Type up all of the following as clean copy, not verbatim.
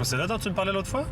C'est là dont tu me parlais l'autre fois?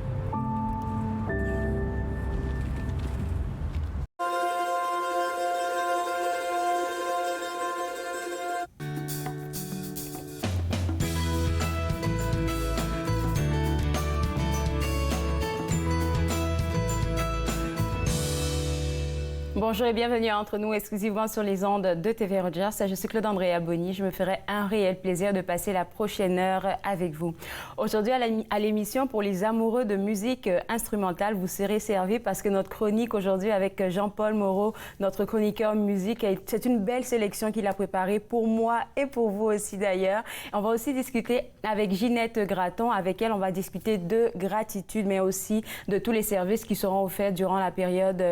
Bonjour et bienvenue à Entre nous, exclusivement sur les ondes de TV Rogers. Je suis Claude Andrea Bonny. Je me ferai un réel plaisir de passer la prochaine heure avec vous. Aujourd'hui, à l'émission, pour les amoureux de musique instrumentale, vous serez servis parce que notre chronique aujourd'hui avec Jean-Paul Moreau, notre chroniqueur musique, c'est une belle sélection qu'il a préparée pour moi et pour vous aussi d'ailleurs. On va aussi discuter avec Ginette Gratton. Avec elle, on va discuter de gratitude, mais aussi de tous les services qui seront offerts durant la période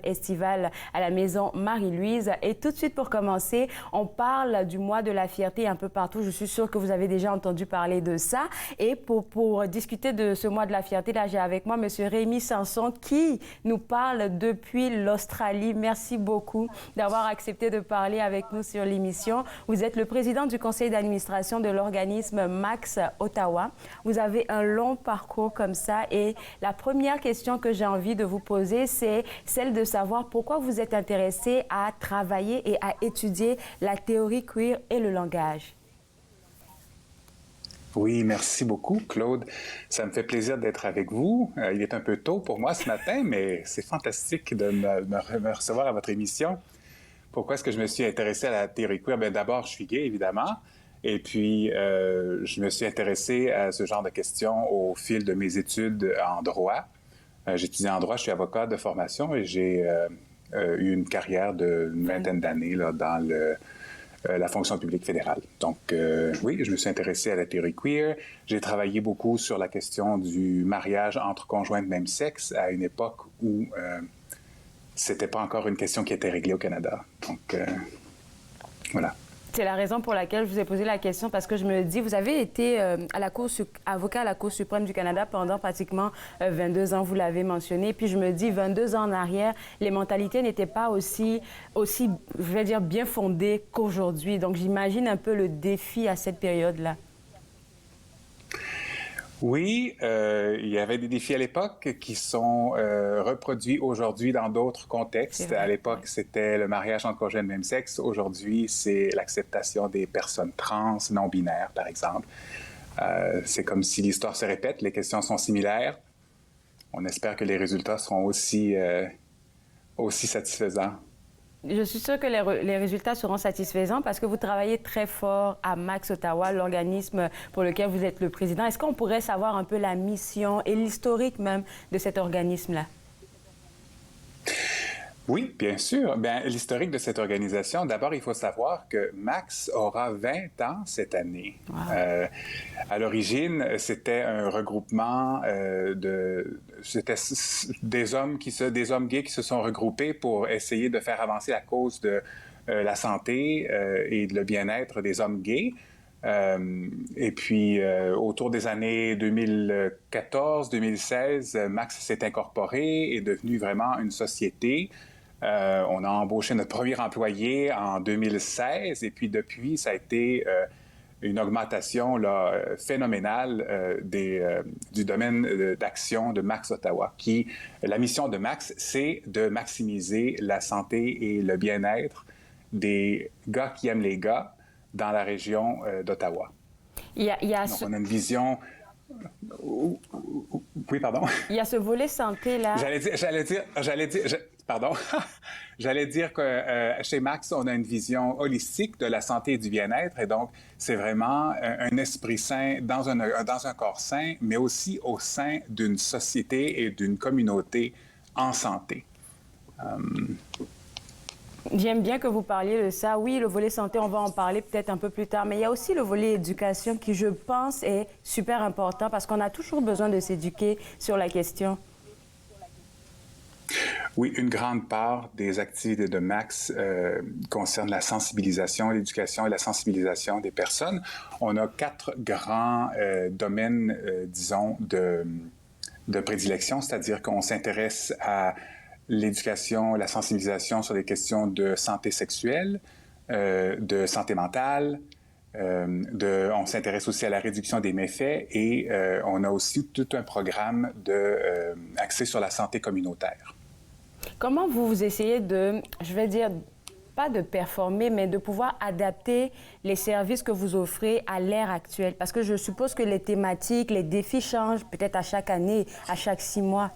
estivale à la maison Marie-Louise. Et tout de suite, pour commencer, on parle du mois de la fierté un peu partout. Je suis sûre que vous avez déjà entendu parler de ça. Et pour discuter de ce mois de la fierté, là, j'ai avec moi M. Rémi Sanson qui nous parle depuis l'Australie. Merci beaucoup d'avoir accepté de parler avec nous sur l'émission. Vous êtes le président du conseil d'administration de l'organisme Max Ottawa. Vous avez un long parcours comme ça. Et la première question que j'ai envie de vous poser, c'est celle de savoir pourquoi vous êtes intéressé à travailler et à étudier la théorie queer et le langage. Oui, merci beaucoup, Claude. Ça me fait plaisir d'être avec vous. Il est un peu tôt pour moi ce matin, mais c'est fantastique de me recevoir à votre émission. Pourquoi est-ce que je me suis intéressé à la théorie queer? Bien, d'abord, je suis gay, évidemment. Et puis, je me suis intéressé à ce genre de questions au fil de mes études en droit. J'étudie en droit, je suis avocat de formation et j'ai eu une carrière d'une vingtaine d'années là, dans la fonction publique fédérale. Donc, oui, je me suis intéressé à la théorie queer. J'ai travaillé beaucoup sur la question du mariage entre conjoints de même sexe à une époque où c'était pas encore une question qui était réglée au Canada. Donc, voilà. C'est la raison pour laquelle je vous ai posé la question, parce que je me dis, vous avez été avocat à la Cour suprême du Canada pendant pratiquement 22 ans, vous l'avez mentionné. Puis je me dis, 22 ans en arrière, les mentalités n'étaient pas aussi, je vais dire, bien fondées qu'aujourd'hui. Donc j'imagine un peu le défi à cette période-là. Oui, il y avait des défis à l'époque qui sont reproduits aujourd'hui dans d'autres contextes. À l'époque, c'était le mariage entre conjoints de même sexe. Aujourd'hui, c'est l'acceptation des personnes trans, non-binaires, par exemple. C'est comme si l'histoire se répète, les questions sont similaires. On espère que les résultats seront aussi satisfaisants. Je suis sûre que les résultats seront satisfaisants parce que vous travaillez très fort à Max Ottawa, l'organisme pour lequel vous êtes le président. Est-ce qu'on pourrait savoir un peu la mission et l'historique même de cet organisme-là? Oui, bien sûr. Bien, l'historique de cette organisation, d'abord, il faut savoir que Max aura 20 ans cette année. Wow. À l'origine, c'était un regroupement c'était des hommes gays qui se sont regroupés pour essayer de faire avancer la cause de la santé et le bien-être des hommes gays. Et puis, autour des années 2014-2016, Max s'est incorporé et est devenu vraiment une société. On a embauché notre premier employé en 2016 et puis depuis, ça a été une augmentation là, phénoménale du domaine d'action de Max Ottawa. La mission de Max, c'est de maximiser la santé et le bien-être des gars qui aiment les gars dans la région d'Ottawa. Donc, on a une vision... Oui, pardon? Il y a ce volet santé-là. J'allais dire que chez Max, on a une vision holistique de la santé et du bien-être. Et donc, c'est vraiment un esprit sain dans un corps sain, mais aussi au sein d'une société et d'une communauté en santé. J'aime bien que vous parliez de ça. Oui, le volet santé, on va en parler peut-être un peu plus tard, mais il y a aussi le volet éducation qui, je pense, est super important parce qu'on a toujours besoin de s'éduquer sur la question. Oui, une grande part des activités de Max concerne la sensibilisation, l'éducation et la sensibilisation des personnes. On a 4 grands domaines, disons, de prédilection, c'est-à-dire qu'on s'intéresse à l'éducation, la sensibilisation sur les questions de santé sexuelle, de santé mentale, On s'intéresse aussi à la réduction des méfaits et on a aussi tout un programme axé sur la santé communautaire. Comment vous essayez de, je vais dire, pas de performer, mais de pouvoir adapter les services que vous offrez à l'ère actuelle? Parce que je suppose que les thématiques, les défis changent peut-être à chaque année, à chaque 6 mois.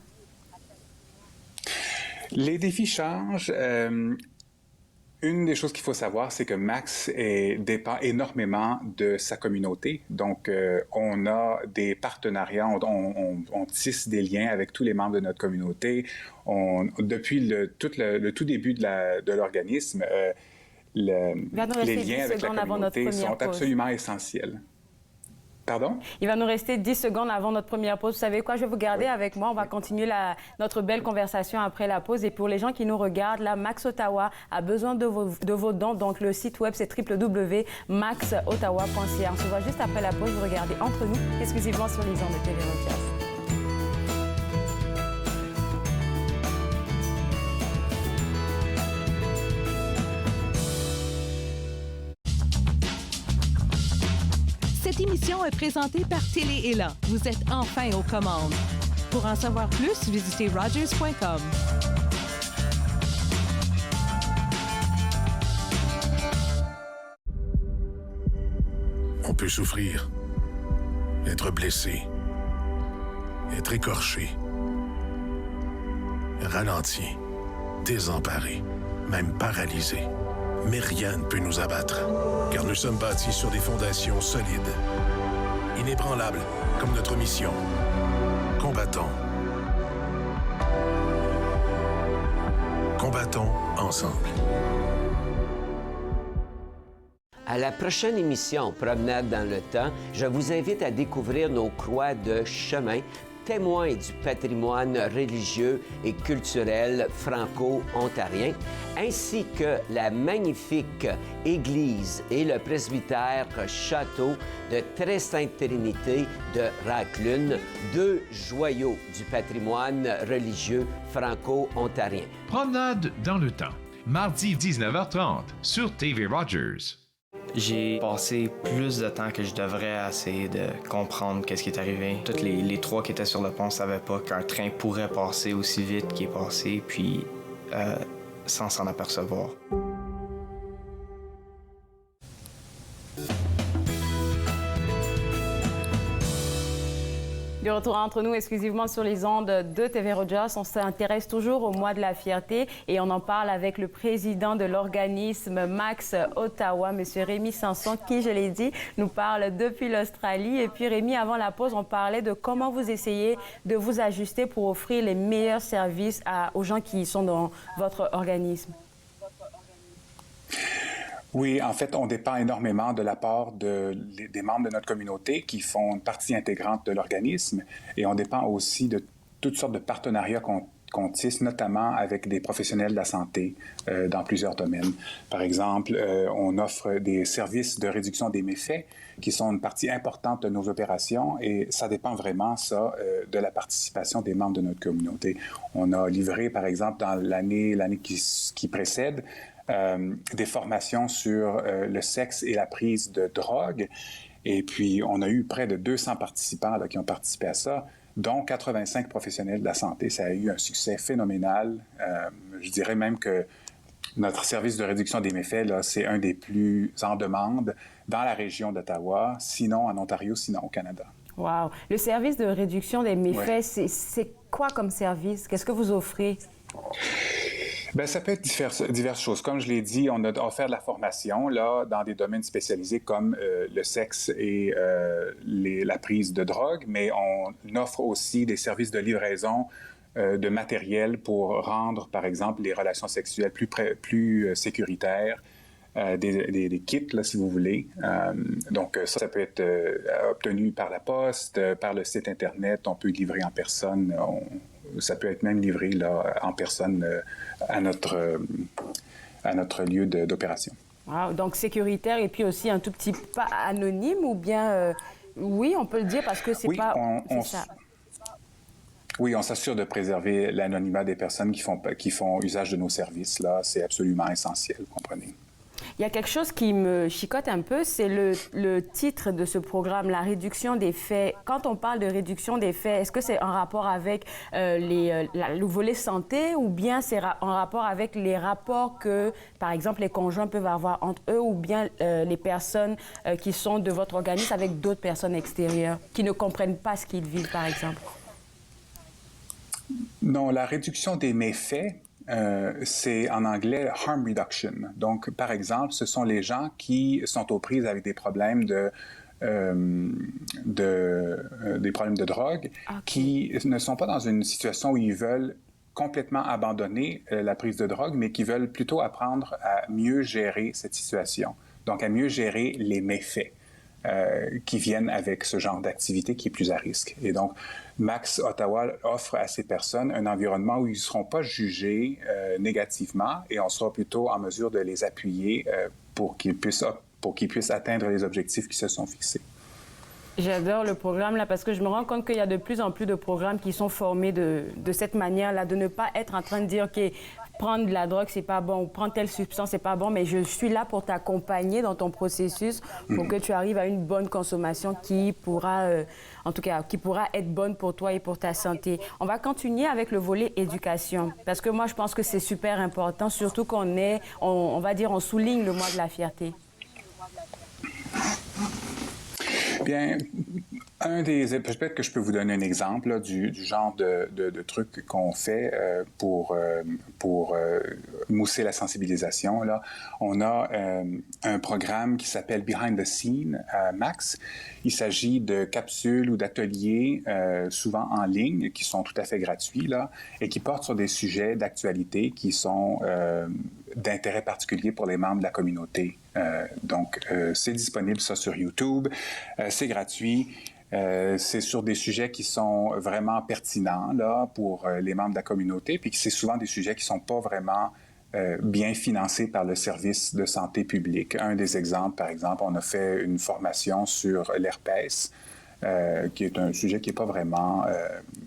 Les défis changent. Une des choses qu'il faut savoir, c'est que Max dépend énormément de sa communauté. Donc, on a des partenariats, on tisse des liens avec tous les membres de notre communauté. Depuis le tout début de l'organisme, les liens avec la communauté sont absolument essentiels. Pardon? Il va nous rester 10 secondes avant notre première pause. Vous savez quoi? Je vais vous garder avec moi. On va continuer notre belle conversation après la pause. Et pour les gens qui nous regardent, là, Max Ottawa a besoin de vos dons. Donc, le site web, c'est www.maxottawa.ca. On se voit juste après la pause. Vous regardez Entre nous, exclusivement sur les ondes de TV Rogers. Cette émission est présentée par Télé Élan. Vous êtes enfin aux commandes. Pour en savoir plus, visitez Rogers.com. On peut souffrir, être blessé, être écorché, ralenti, désemparé, même paralysé. Mais rien ne peut nous abattre, car nous sommes bâtis sur des fondations solides, inébranlables comme notre mission. Combattons. Combattons ensemble. À la prochaine émission Promenade dans le temps, je vous invite à découvrir nos croix de chemin, témoins du patrimoine religieux et culturel franco-ontarien, ainsi que la magnifique église et le presbytère château de Très Sainte Trinité de Raclune, deux joyaux du patrimoine religieux franco-ontarien. Promenade dans le temps, mardi 19h30 sur TV Rogers. J'ai passé plus de temps que je devrais à essayer de comprendre qu'est-ce qui est arrivé. Tous les trois qui étaient sur le pont ne savaient pas qu'un train pourrait passer aussi vite qu'il est passé, puis sans s'en apercevoir. De retour entre nous exclusivement sur les ondes de TV Rogers. On s'intéresse toujours au mois de la fierté et on en parle avec le président de l'organisme Max Ottawa, M. Rémi Sanson, qui, je l'ai dit, nous parle depuis l'Australie. Et puis Rémi, avant la pause, on parlait de comment vous essayez de vous ajuster pour offrir les meilleurs services aux gens qui sont dans votre organisme. Oui, en fait, on dépend énormément de l'apport des membres de notre communauté qui font une partie intégrante de l'organisme et on dépend aussi de toutes sortes de partenariats qu'on tisse, notamment avec des professionnels de la santé dans plusieurs domaines. Par exemple, on offre des services de réduction des méfaits qui sont une partie importante de nos opérations et ça dépend vraiment, ça, de la participation des membres de notre communauté. On a livré, par exemple, dans l'année qui précède, des formations sur le sexe et la prise de drogue. Et puis, on a eu près de 200 participants là, qui ont participé à ça, dont 85 professionnels de la santé. Ça a eu un succès phénoménal. Je dirais même que notre service de réduction des méfaits, là, c'est un des plus en demande dans la région d'Ottawa, sinon en Ontario, sinon au Canada. Wow! Le service de réduction des méfaits, c'est quoi comme service? Qu'est-ce que vous offrez? Bien, ça peut être diverses choses. Comme je l'ai dit, on a offert de la formation là, dans des domaines spécialisés comme le sexe et la prise de drogue, mais on offre aussi des services de livraison de matériel pour rendre, par exemple, les relations sexuelles plus sécuritaires, des kits, là, si vous voulez. Donc, ça peut être obtenu par la poste, par le site Internet, on peut livrer en personne. Ça peut être même livré là, en personne à notre lieu d'opération. Wow, donc sécuritaire et puis aussi un tout petit pas anonyme ou bien... oui, on peut le dire parce que c'est pas... ça. Oui, on s'assure de préserver l'anonymat des personnes qui font usage de nos services. Là, c'est absolument essentiel, vous comprenez. Il y a quelque chose qui me chicote un peu, c'est le titre de ce programme, la réduction des faits. Quand on parle de réduction des faits, est-ce que c'est en rapport avec le volet santé ou bien c'est en rapport avec les rapports que, par exemple, les conjoints peuvent avoir entre eux ou bien les personnes qui sont de votre organisme avec d'autres personnes extérieures qui ne comprennent pas ce qu'ils vivent, par exemple? Non, la réduction des méfaits, c'est en anglais harm reduction. Donc, par exemple, ce sont les gens qui sont aux prises avec des problèmes des problèmes de drogue, qui ne sont pas dans une situation où ils veulent complètement abandonner la prise de drogue, mais qui veulent plutôt apprendre à mieux gérer cette situation. Donc, à mieux gérer les méfaits qui viennent avec ce genre d'activité qui est plus à risque. Et donc, Max Ottawa offre à ces personnes un environnement où ils ne seront pas jugés négativement et on sera plutôt en mesure de les appuyer pour qu'ils puissent atteindre les objectifs qui se sont fixés. J'adore le programme là parce que je me rends compte qu'il y a de plus en plus de programmes qui sont formés de cette manière-là, de ne pas être en train de dire que prendre de la drogue, c'est pas bon, ou prendre telle substance, c'est pas bon, mais je suis là pour t'accompagner dans ton processus pour que tu arrives à une bonne consommation qui pourra, qui pourra être bonne pour toi et pour ta santé. On va continuer avec le volet éducation parce que moi, je pense que c'est super important, surtout qu'on est, on va dire, on souligne le mois de la fierté. Bien, peut-être que je peux vous donner un exemple là, du genre de trucs qu'on fait pour mousser la sensibilisation. Là. On a un programme qui s'appelle Behind the Scene à Max. Il s'agit de capsules ou d'ateliers, souvent en ligne, qui sont tout à fait gratuits là, et qui portent sur des sujets d'actualité qui sont d'intérêt particulier pour les membres de la communauté. Donc, c'est disponible ça sur YouTube, c'est gratuit. C'est sur des sujets qui sont vraiment pertinents là, pour les membres de la communauté, puis c'est souvent des sujets qui ne sont pas vraiment bien financés par le service de santé publique. Un des exemples, par exemple, on a fait une formation sur l'herpès, qui est un sujet qui n'est pas vraiment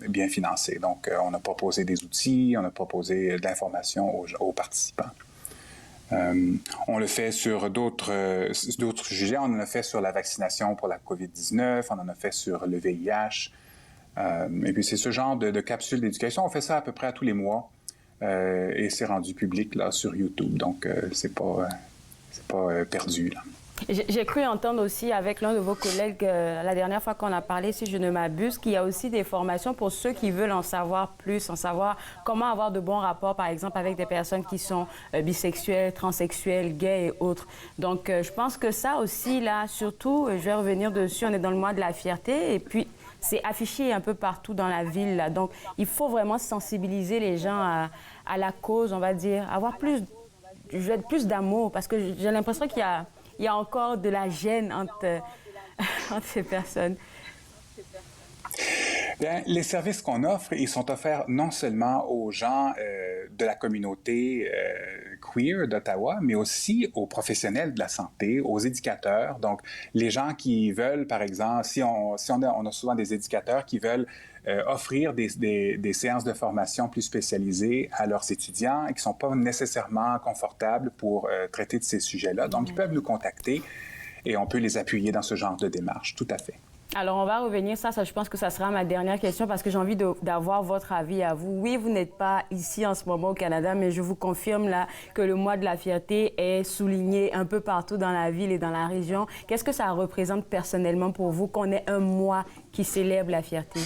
bien financé. Donc, on a proposé des outils, on a proposé de l'information aux participants. On le fait sur d'autres sujets. On en a fait sur la vaccination pour la COVID-19, on en a fait sur le VIH. Et puis, c'est ce genre de capsule d'éducation. On fait ça à peu près à tous les mois et c'est rendu public là, sur YouTube. Donc, c'est pas perdu, là. J'ai cru entendre aussi avec l'un de vos collègues la dernière fois qu'on a parlé, si je ne m'abuse, qu'il y a aussi des formations pour ceux qui veulent en savoir plus, en savoir comment avoir de bons rapports, par exemple, avec des personnes qui sont bisexuelles, transsexuelles, gays et autres. Donc, je pense que ça aussi, là, surtout, je vais revenir dessus, on est dans le mois de la fierté et puis c'est affiché un peu partout dans la ville, là. Donc, il faut vraiment sensibiliser les gens à la cause, on va dire, avoir plus d'amour parce que j'ai l'impression qu'il y a encore de la gêne entre ces personnes. Bien, les services qu'on offre, ils sont offerts non seulement aux gens de la communauté queer d'Ottawa, mais aussi aux professionnels de la santé, aux éducateurs. Donc, les gens qui veulent, par exemple, on a souvent des éducateurs qui veulent offrir des séances de formation plus spécialisées à leurs étudiants et qui ne sont pas nécessairement confortables pour traiter de ces sujets-là. Donc, ils peuvent nous contacter et on peut les appuyer dans ce genre de démarche, tout à fait. Alors, on va revenir, ça, je pense que ça sera ma dernière question parce que j'ai envie d'avoir votre avis à vous. Oui, vous n'êtes pas ici en ce moment au Canada, mais je vous confirme là que le mois de la fierté est souligné un peu partout dans la ville et dans la région. Qu'est-ce que ça représente personnellement pour vous qu'on ait un mois qui célèbre la fierté?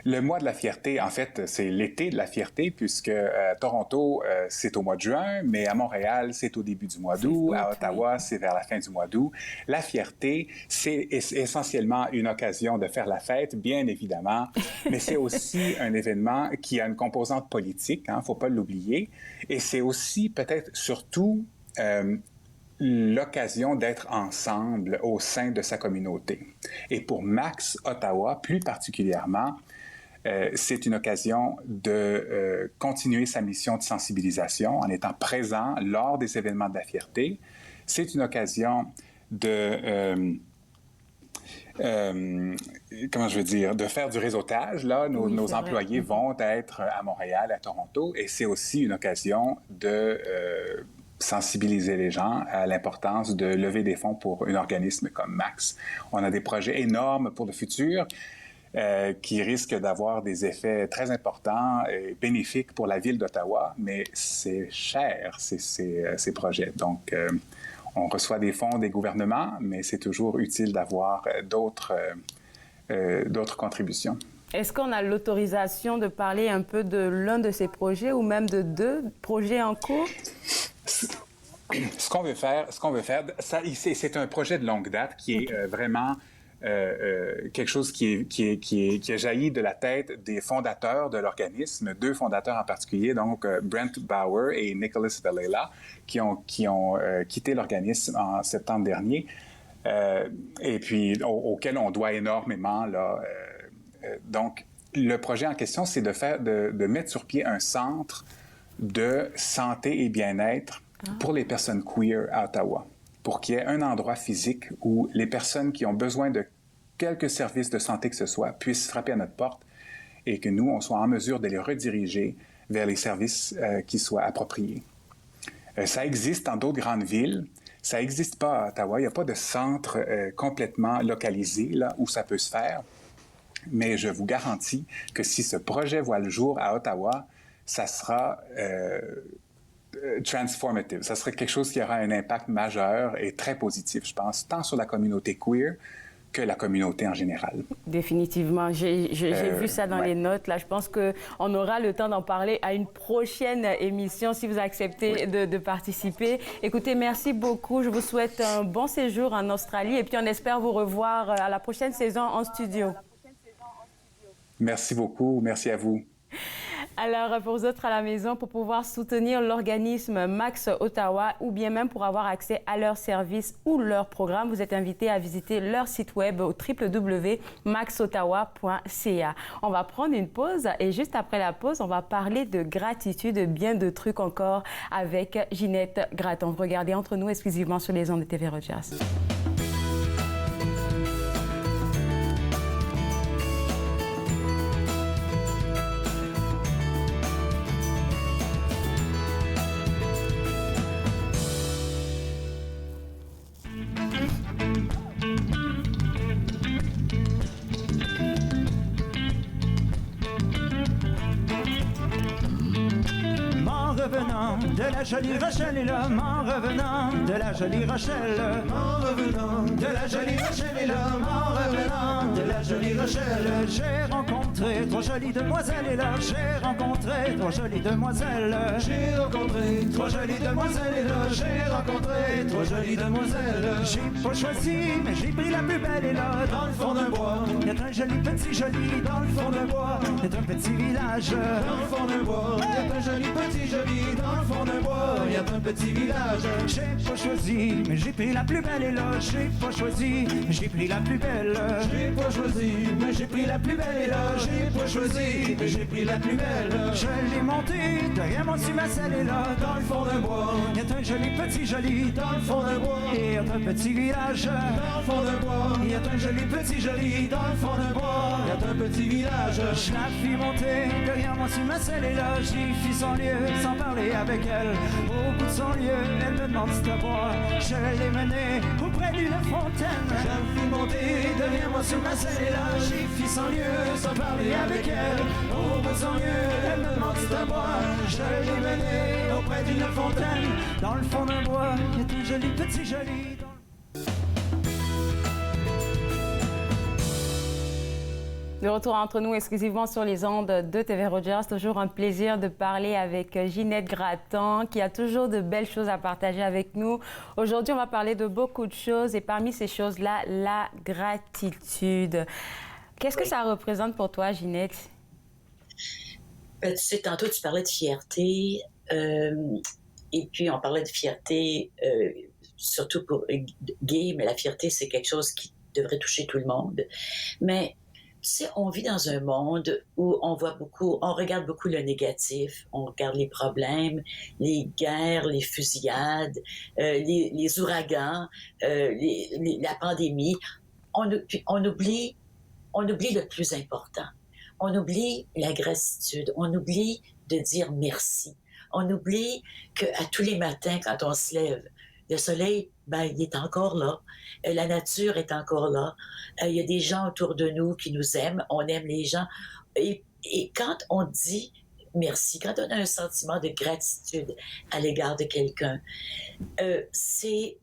Le mois de la fierté, en fait, c'est l'été de la fierté, puisque à Toronto, c'est au mois de juin, mais à Montréal, c'est au début du mois d'août. À Ottawa, c'est vers la fin du mois d'août. La fierté, c'est essentiellement une occasion de faire la fête, bien évidemment, mais c'est aussi un événement qui a une composante politique, il ne faut pas l'oublier, et c'est aussi peut-être surtout l'occasion d'être ensemble au sein de sa communauté. Et pour Max Ottawa, plus particulièrement, c'est une occasion de continuer sa mission de sensibilisation en étant présent lors des événements de la fierté. C'est une occasion de... de faire du réseautage. Là, nos employés vont être à Montréal, à Toronto, et c'est aussi une occasion de sensibiliser les gens à l'importance de lever des fonds pour un organisme comme Max. On a des projets énormes pour le futur qui risquent d'avoir des effets très importants et bénéfiques pour la ville d'Ottawa, mais c'est cher, ces projets. Donc, on reçoit des fonds des gouvernements, mais c'est toujours utile d'avoir d'autres contributions. Est-ce qu'on a l'autorisation de parler un peu de l'un de ces projets ou même de 2 projets en cours? Ce qu'on veut faire, c'est un projet de longue date qui est vraiment quelque chose qui a jailli de la tête des fondateurs de l'organisme, 2 fondateurs en particulier, donc Brent Bauer et Nicholas Vellela, qui ont quitté l'organisme en septembre dernier, et puis auquel on doit énormément là. Donc, le projet en question, c'est de mettre sur pied un centre de santé et bien-être pour les personnes queer à Ottawa, pour qu'il y ait un endroit physique où les personnes qui ont besoin de quelques services de santé que ce soit puissent frapper à notre porte et que nous, on soit en mesure de les rediriger vers les services qui soient appropriés. Ça existe dans d'autres grandes villes. Ça n'existe pas à Ottawa. Il n'y a pas de centre complètement localisé là, où ça peut se faire. Mais je vous garantis que si ce projet voit le jour à Ottawa, ça sera transformative. Ça serait quelque chose qui aura un impact majeur et très positif, je pense, tant sur la communauté queer que la communauté en général. Définitivement. J'ai vu ça dans les notes. Là, je pense qu'on aura le temps d'en parler à une prochaine émission si vous acceptez de participer. Écoutez, merci beaucoup. Je vous souhaite un bon séjour en Australie et puis on espère vous revoir à la prochaine saison en studio. Merci beaucoup. Merci à vous. Alors, pour vous autres à la maison, pour pouvoir soutenir l'organisme Max Ottawa ou bien même pour avoir accès à leurs services ou leurs programmes, vous êtes invité à visiter leur site web au www.maxottawa.ca. On va prendre une pause et juste après la pause, on va parler de gratitude, bien de trucs encore avec Ginette Gratton. Regardez Entre nous exclusivement sur les ondes de TV Rogers. De la jolie Rachel est là, m'en revenant. De la jolie Rachel, m'en revenant. De la jolie Rachel est là, m'en revenant. De la jolie Rachel, j'ai rencontré 3 jolies demoiselles et là, j'ai rencontré 3 jolies demoiselles. J'ai rencontré 3 jolies demoiselles et là, j'ai rencontré 3 jolies demoiselles. J'ai pas choisi, mais j'ai pris la plus belle et là, dans le fond d'un bois. Il y a un joli petit joli dans le fond d'un bois. Il y a un petit village dans le fond d'un bois. Il y a un joli petit joli dans le fond d'un bois. Il y a un petit village. J'ai pas choisi, mais j'ai pris la plus belle et là, j'ai pas choisi, mais j'ai pris la plus belle. J'ai pas choisi, mais j'ai pris la plus belle et là, j'ai pas choisi, mais j'ai pris la plus belle. Je l'ai montée derrière mon cimacelle et là, dans le fond d'un bois. Il y a un joli petit joli dans le fond d'un bois. Et il y a un petit village dans le fond d'un bois. Il y a un joli petit joli dans le fond d'un bois. Il y a un petit village. Je la fis monter derrière mon cimacelle et là, j'y fis sans lieu, sans parler avec elle. Au bout de son lieu, elle me demande si t'as boire. Je l'ai menée auprès d'une fontaine. Je la fis monter derrière moi sur ma selle et là, j'y fis sans lieu, sans parler avec elle. Au bout de son lieu, elle me demande si t'as boire. Je l'ai menée auprès d'une fontaine. Dans le fond d'un bois, il y a un joli petit joli. De retour entre nous exclusivement sur les ondes de TV Rogers. Toujours un plaisir de parler avec Ginette Gratton qui a toujours de belles choses à partager avec nous. Aujourd'hui, on va parler de beaucoup de choses et parmi ces choses-là, la gratitude. Qu'est-ce que ça représente pour toi, Ginette? Tu sais, tantôt, tu parlais de fierté et puis on parlait de fierté surtout pour gay, mais la fierté, c'est quelque chose qui devrait toucher tout le monde. Mais tu sais, on vit dans un monde où on regarde beaucoup le négatif, on regarde les problèmes, les guerres, les fusillades, les ouragans, la pandémie. On oublie le plus important. On oublie la gratitude, on oublie de dire merci. On oublie qu'à tous les matins, quand on se lève, le soleil, ben, il est encore là. La nature est encore là. Il y a des gens autour de nous qui nous aiment. On aime les gens. Et quand on dit merci, quand on a un sentiment de gratitude à l'égard de quelqu'un, c'est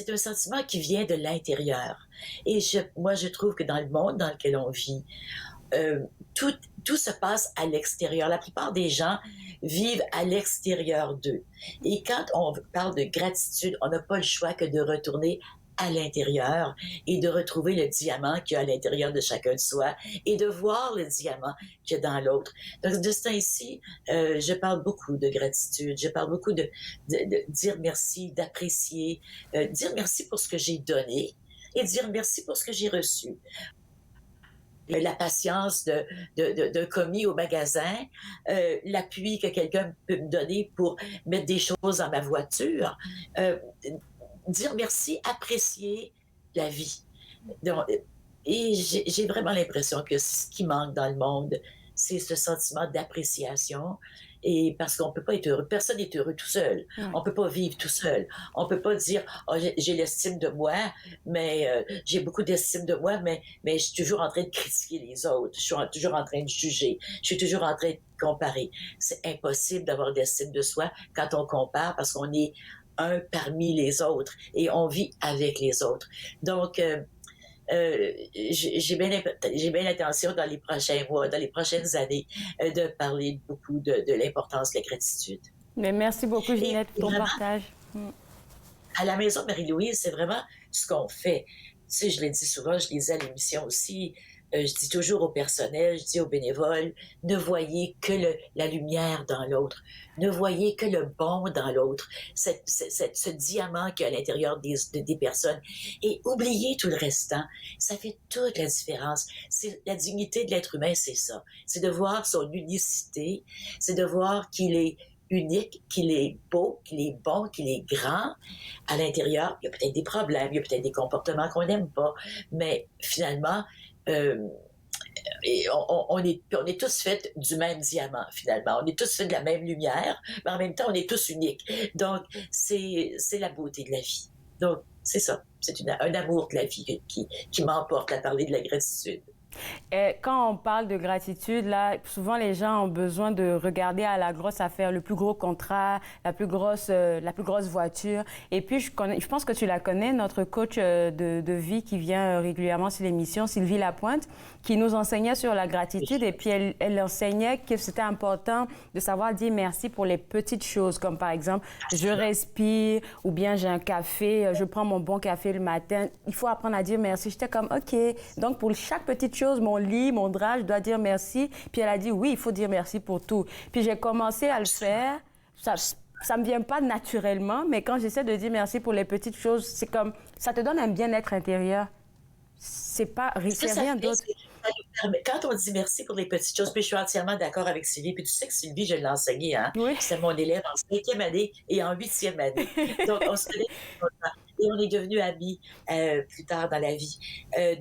un sentiment qui vient de l'intérieur. Et moi, je trouve que dans le monde dans lequel on vit, tout se passe à l'extérieur. La plupart des gens vivent à l'extérieur d'eux. Et quand on parle de gratitude, on n'a pas le choix que de retourner à l'intérieur et de retrouver le diamant qu'il y a à l'intérieur de chacun de soi et de voir le diamant qu'il y a dans l'autre. Donc, de ce temps-ci, je parle beaucoup de gratitude, je parle beaucoup de dire merci, d'apprécier, dire merci pour ce que j'ai donné et dire merci pour ce que j'ai reçu. La patience d'un commis au magasin, l'appui que quelqu'un peut me donner pour mettre des choses dans ma voiture, dire merci, apprécier la vie. Donc, et j'ai vraiment l'impression que ce qui manque dans le monde, c'est ce sentiment d'appréciation. Et parce qu'on ne peut pas être heureux. Personne n'est heureux tout seul. On ne peut pas vivre tout seul. On ne peut pas dire oh, j'ai l'estime de moi, mais j'ai beaucoup d'estime de moi, mais je suis toujours en train de critiquer les autres. Je suis toujours en train de juger. Je suis toujours en train de comparer. C'est impossible d'avoir d'estime de soi quand on compare parce qu'on est un parmi les autres et on vit avec les autres. Donc, j'ai bien l'intention dans les prochains mois, dans les prochaines années, de parler beaucoup de l'importance de la gratitude. Mais merci beaucoup, Ginette, pour ton partage. À la Maison Marie-Louise, c'est vraiment ce qu'on fait. Tu sais, je l'ai dit souvent, je l'ai dit à l'émission aussi, je dis toujours au personnel, je dis aux bénévoles, ne voyez que la lumière dans l'autre, ne voyez que le bon dans l'autre, ce diamant qu'il y a à l'intérieur des personnes, et oubliez tout le restant. Ça fait toute la différence. La dignité de l'être humain, c'est ça. C'est de voir son unicité, c'est de voir qu'il est unique, qu'il est beau, qu'il est bon, qu'il est grand. À l'intérieur, il y a peut-être des problèmes, il y a peut-être des comportements qu'on n'aime pas, mais finalement, et on est tous faits du même diamant, finalement. On est tous faits de la même lumière, mais en même temps, on est tous uniques. Donc, c'est la beauté de la vie. Donc, c'est ça. C'est un amour de la vie qui m'emporte à parler de la gratitude. Et quand on parle de gratitude, là, souvent les gens ont besoin de regarder à la grosse affaire, le plus gros contrat, la plus grosse voiture. Et puis, je pense que tu la connais, notre coach de vie qui vient régulièrement sur l'émission, Sylvie Lapointe, qui nous enseignait sur la gratitude. Et puis, elle enseignait que c'était important de savoir dire merci pour les petites choses, comme par exemple, je respire, ou bien j'ai un café, je prends mon bon café le matin. Il faut apprendre à dire merci. J'étais comme, OK. Donc, pour chaque petite chose, mon lit, mon drap, je dois dire merci. Puis elle a dit, oui, il faut dire merci pour tout. Puis j'ai commencé à le faire. Ça me vient pas naturellement, mais quand j'essaie de dire merci pour les petites choses, c'est comme, ça te donne un bien-être intérieur. C'est rien d'autre. Quand on dit merci pour les petites choses, puis je suis entièrement d'accord avec Sylvie, puis tu sais que Sylvie, je l'ai enseignée, hein? Oui. C'est mon élève en 5e année et en 8e année. Donc, on se connaît et on est devenus amis plus tard dans la vie.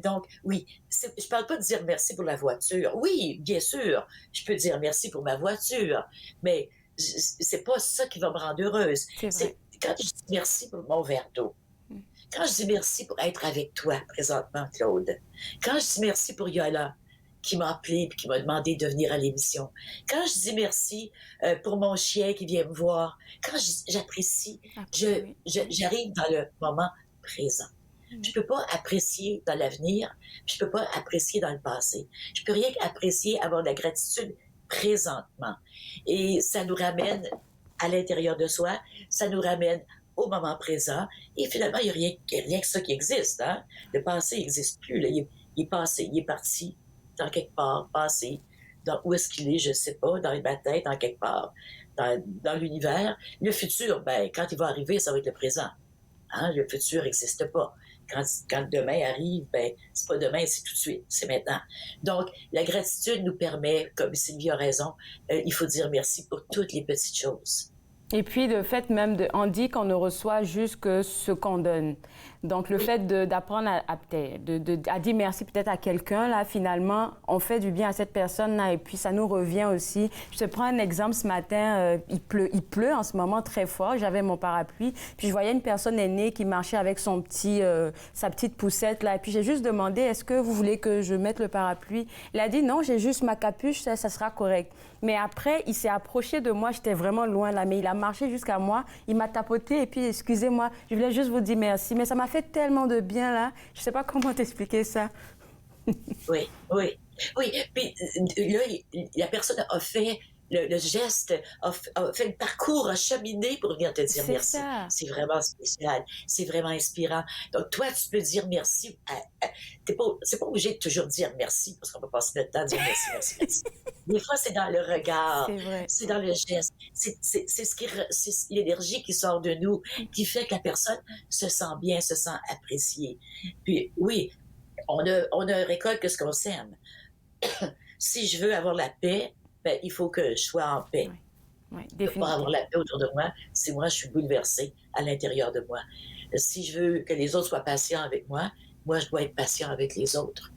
Donc, oui, je parle pas de dire merci pour la voiture. Oui, bien sûr, je peux dire merci pour ma voiture, mais c'est pas ça qui va me rendre heureuse. C'est quand je dis merci pour mon verre d'eau. Quand je dis merci pour être avec toi présentement, Claude. Quand je dis merci pour Yola, qui m'a appelé et qui m'a demandé de venir à l'émission. Quand je dis merci pour mon chien qui vient me voir. Quand j'apprécie, j'arrive dans le moment présent. Je peux pas apprécier dans l'avenir, je peux pas apprécier dans le passé. Je peux rien qu'apprécier, avoir de la gratitude présentement. Et ça nous ramène à l'intérieur de soi, ça nous ramène au moment présent. Et finalement, il n'y a rien que ça qui existe. Hein? Le passé n'existe plus. Là. Il est passé, il est parti dans quelque part, passé. Où est-ce qu'il est, je ne sais pas, dans ma tête, dans quelque part, dans l'univers. Le futur, quand il va arriver, ça va être le présent. Hein? Le futur n'existe pas. Quand demain arrive, c'est pas demain, c'est tout de suite, c'est maintenant. Donc, la gratitude nous permet, comme Sylvie a raison, il faut dire merci pour toutes les petites choses. Et puis, de fait, même, on dit qu'on ne reçoit juste que ce qu'on donne. Donc, le fait d'apprendre à dire merci peut-être à quelqu'un, là, finalement, on fait du bien à cette personne-là et puis ça nous revient aussi. Je te prends un exemple. Ce matin, il pleut en ce moment très fort. J'avais mon parapluie. Puis, je voyais une personne aînée qui marchait avec sa petite poussette, là. Et puis, j'ai juste demandé, est-ce que vous voulez que je mette le parapluie? Il a dit, non, j'ai juste ma capuche, ça sera correct. Mais après, il s'est approché de moi. J'étais vraiment loin, là. Mais il a marché jusqu'à moi. Il m'a tapoté et puis, excusez-moi, je voulais juste vous dire merci. Mais ça m'a fait tellement de bien, là. Je ne sais pas comment t'expliquer ça. Oui. Puis là, la personne a fait le geste, a fait le parcours, a cheminé pour venir te dire merci. Ça. C'est vraiment spécial. C'est vraiment inspirant. Donc, toi, tu peux dire merci. C'est pas obligé de toujours dire merci, parce qu'on peut passer notre temps à dire merci. Des fois, c'est dans le regard. C'est vrai. C'est dans le geste. C'est l'énergie qui sort de nous, qui fait que la personne se sent bien, se sent appréciée. Puis, oui, on ne récolte que ce qu'on sème. Si je veux avoir la paix, ben, il faut que je sois en paix. Oui, pour avoir la paix autour de moi, si moi je suis bouleversée à l'intérieur de moi. Si je veux que les autres soient patients avec moi, moi je dois être patient avec les autres.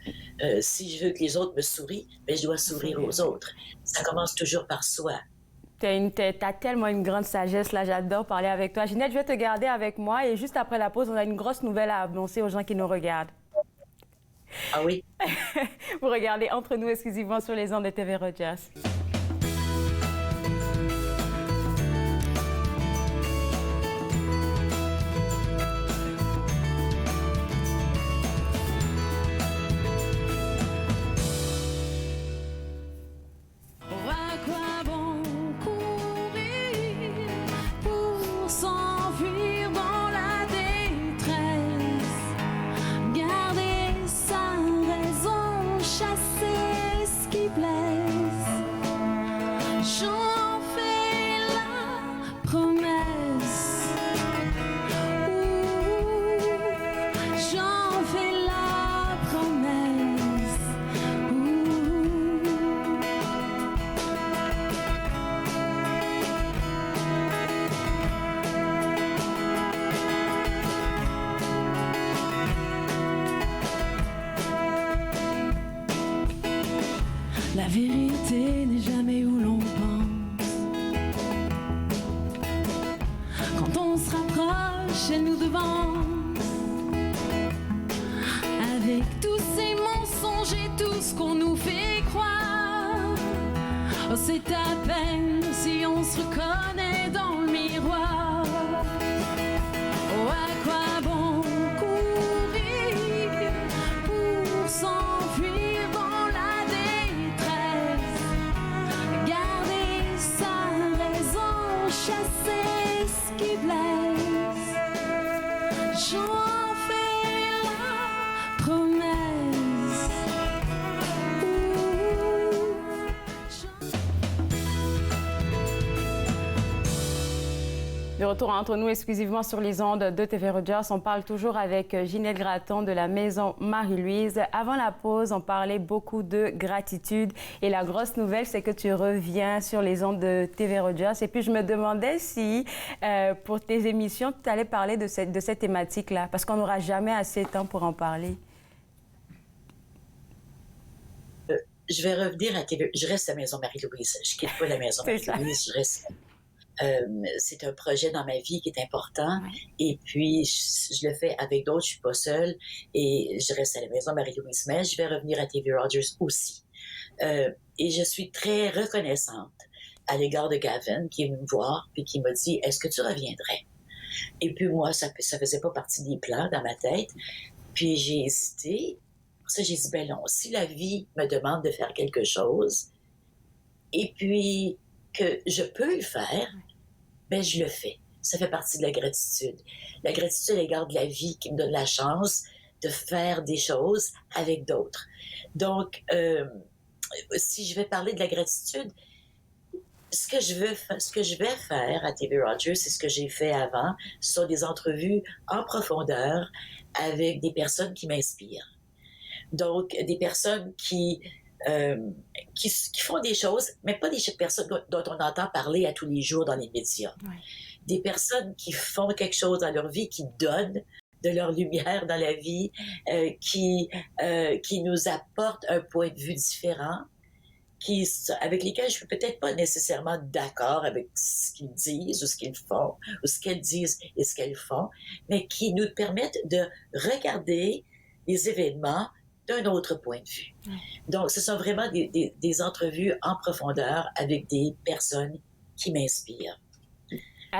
Si je veux que les autres me sourient, ben, je dois sourire aux autres. Ça commence toujours par soi. T'as tellement une grande sagesse, là. J'adore parler avec toi. Ginette, je vais te garder avec moi et juste après la pause, on a une grosse nouvelle à annoncer aux gens qui nous regardent. Ah oui? Vous regardez Entre nous exclusivement sur les ondes de TV Rogers. La vérité n'est jamais où l'on pense. Quand on se rapproche, elle nous devance. Avec tous ces mensonges et tout ce qu'on nous fait croire. Oh, c'est à peine si on se reconnaît dans le miroir. Oh, à quoi bon courir pour s'enfuir dans la détresse? Garder sa raison, chasser ce qui blesse. J'en fais la promesse. De retour entre nous exclusivement sur les ondes de TV Rogers. On parle toujours avec Ginette Gratton de la maison Marie-Louise. Avant la pause, on parlait beaucoup de gratitude. Et la grosse nouvelle, c'est que tu reviens sur les ondes de TV Rogers. Et puis, je me demandais si, pour tes émissions, tu allais parler de cette thématique-là. Parce qu'on n'aura jamais assez de temps pour en parler. Je vais revenir à TV. Je reste à la maison Marie-Louise. Je quitte pas la maison Marie-Louise. Je reste. C'est un projet dans ma vie qui est important. Et puis, je le fais avec d'autres. Je suis pas seule. Et je reste à la maison Marie-Louise. Mais je vais revenir à TV Rogers aussi. Et je suis très reconnaissante à l'égard de Gavin qui est venu me voir et qui m'a dit « Est-ce que tu reviendrais? » Et puis moi, ça faisait pas partie des plans dans ma tête. Puis j'ai hésité. Pour ça, j'ai dit « Ben non, si la vie me demande de faire quelque chose, et puis que je peux le faire, ben je le fais. » Ça fait partie de la gratitude. La gratitude à l'égard de la vie qui me donne la chance de faire des choses avec d'autres. Donc, si je vais parler de la gratitude, ce que je vais faire à TV Rogers, c'est ce que j'ai fait avant. Ce sont des entrevues en profondeur avec des personnes qui m'inspirent. Donc, des personnes qui font des choses, mais pas des personnes dont on entend parler à tous les jours dans les médias. Ouais. Des personnes qui font quelque chose dans leur vie, qui donnent de leur lumière dans la vie, qui nous apportent un point de vue différent, avec lesquels je ne suis peut-être pas nécessairement d'accord avec ce qu'ils disent ou ce qu'ils font, ou ce qu'elles disent et ce qu'elles font, mais qui nous permettent de regarder les événements d'un autre point de vue. Donc, ce sont vraiment des entrevues en profondeur avec des personnes qui m'inspirent.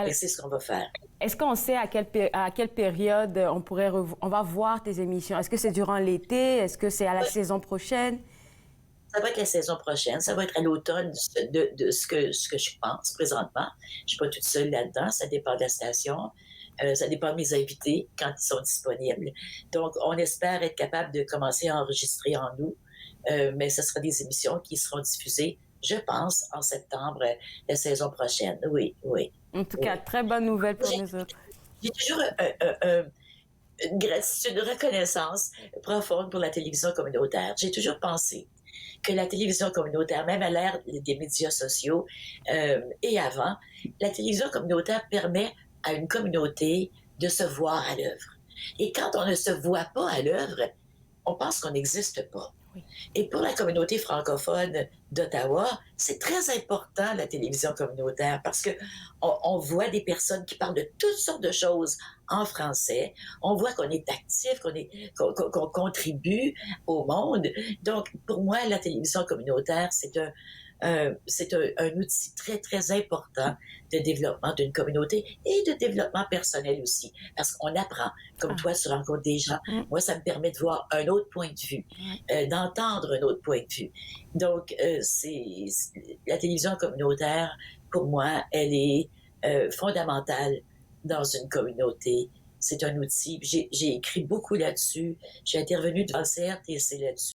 Et c'est ce qu'on va faire. Est-ce qu'on sait à quelle période on va voir tes émissions? Est-ce que c'est durant l'été? Est-ce que c'est à la saison prochaine? Ça va être la saison prochaine. Ça va être à l'automne de ce que je pense présentement. Je ne suis pas toute seule là-dedans. Ça dépend de la station. Ça dépend de mes invités quand ils sont disponibles. Donc, on espère être capable de commencer à enregistrer en août. Mais ce sera des émissions qui seront diffusées, je pense, en septembre, la saison prochaine. Oui, oui. En tout cas, très bonne nouvelle pour nous autres. J'ai toujours une gratitude, une reconnaissance profonde pour la télévision communautaire. J'ai toujours pensé que la télévision communautaire, même à l'ère des médias sociaux et avant, la télévision communautaire permet à une communauté de se voir à l'œuvre. Et quand on ne se voit pas à l'œuvre, on pense qu'on n'existe pas. Oui. Et pour la communauté francophone d'Ottawa, c'est très important, la télévision communautaire, parce qu'on voit des personnes qui parlent de toutes sortes de choses en français. On voit qu'on est actif, qu'on contribue au monde. Donc, pour moi, la télévision communautaire, c'est un outil très, très important de développement d'une communauté et de développement personnel aussi. Parce qu'on apprend. Comme toi, tu rencontres des gens. Moi, ça me permet de voir un autre point de vue, d'entendre un autre point de vue. Donc, la télévision communautaire, pour moi, elle est fondamentale dans une communauté. C'est un outil. J'ai écrit beaucoup là-dessus. J'ai intervenu devant le CRTC là-dessus.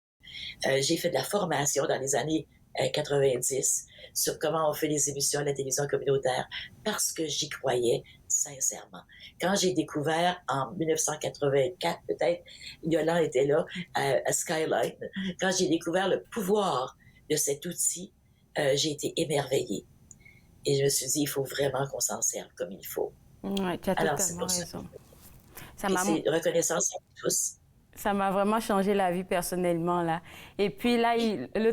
J'ai fait de la formation dans les années 90 sur comment on fait les émissions à la télévision communautaire parce que j'y croyais sincèrement. Quand j'ai découvert en 1984, peut-être, Yolande était là à Skyline, quand j'ai découvert le pouvoir de cet outil, j'ai été émerveillée. Et je me suis dit, il faut vraiment qu'on s'en serve comme il faut. Oui, tu as totalement raison. C'est reconnaissance à tous. Ça m'a vraiment changé la vie personnellement, là. Et puis là, le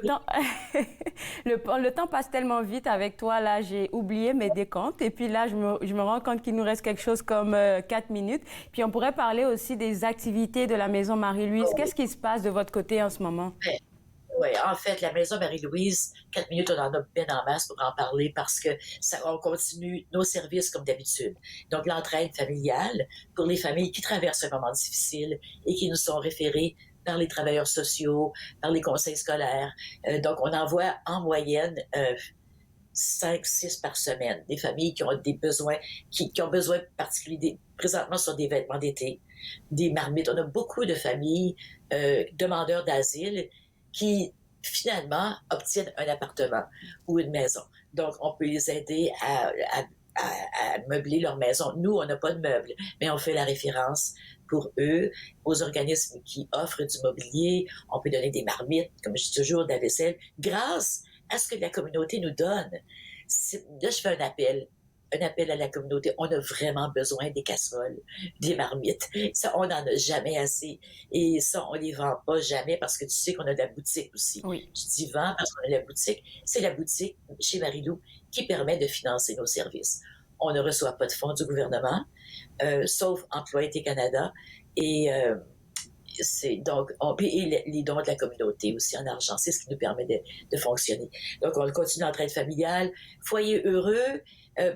temps passe tellement vite avec toi, là, j'ai oublié mes décomptes. Et puis là, je me rends compte qu'il nous reste quelque chose comme 4 minutes. Puis on pourrait parler aussi des activités de la Maison Marie-Louise. Qu'est-ce qui se passe de votre côté en ce moment? Oui, en fait, la Maison Marie-Louise, 4 minutes, on en a bien en masse pour en parler parce que on continue nos services comme d'habitude. Donc, l'entraide familiale pour les familles qui traversent un moment difficile et qui nous sont référées par les travailleurs sociaux, par les conseils scolaires. Donc, on envoie en moyenne 5-6 par semaine, des familles qui ont des besoins, qui ont besoin particuliers, présentement sur des vêtements d'été, des marmites. On a beaucoup de familles demandeurs d'asile qui, finalement, obtiennent un appartement ou une maison. Donc, on peut les aider à meubler leur maison. Nous, on n'a pas de meubles, mais on fait la référence pour eux aux organismes qui offrent du mobilier. On peut donner des marmites, comme je dis toujours, de la vaisselle, grâce à ce que la communauté nous donne. Là, je fais un appel à la communauté. On a vraiment besoin des casseroles, des marmites. Ça, on n'en a jamais assez. Et ça, on les vend pas jamais parce que tu sais qu'on a de la boutique aussi. Oui. Je dis vend parce qu'on a de la boutique. C'est la boutique chez Marie-Lou qui permet de financer nos services. On ne reçoit pas de fonds du gouvernement, sauf Employé Canada. Et donc, et les dons de la communauté aussi en argent. C'est ce qui nous permet de fonctionner. Donc, on continue l'entraide familiale. Foyer heureux.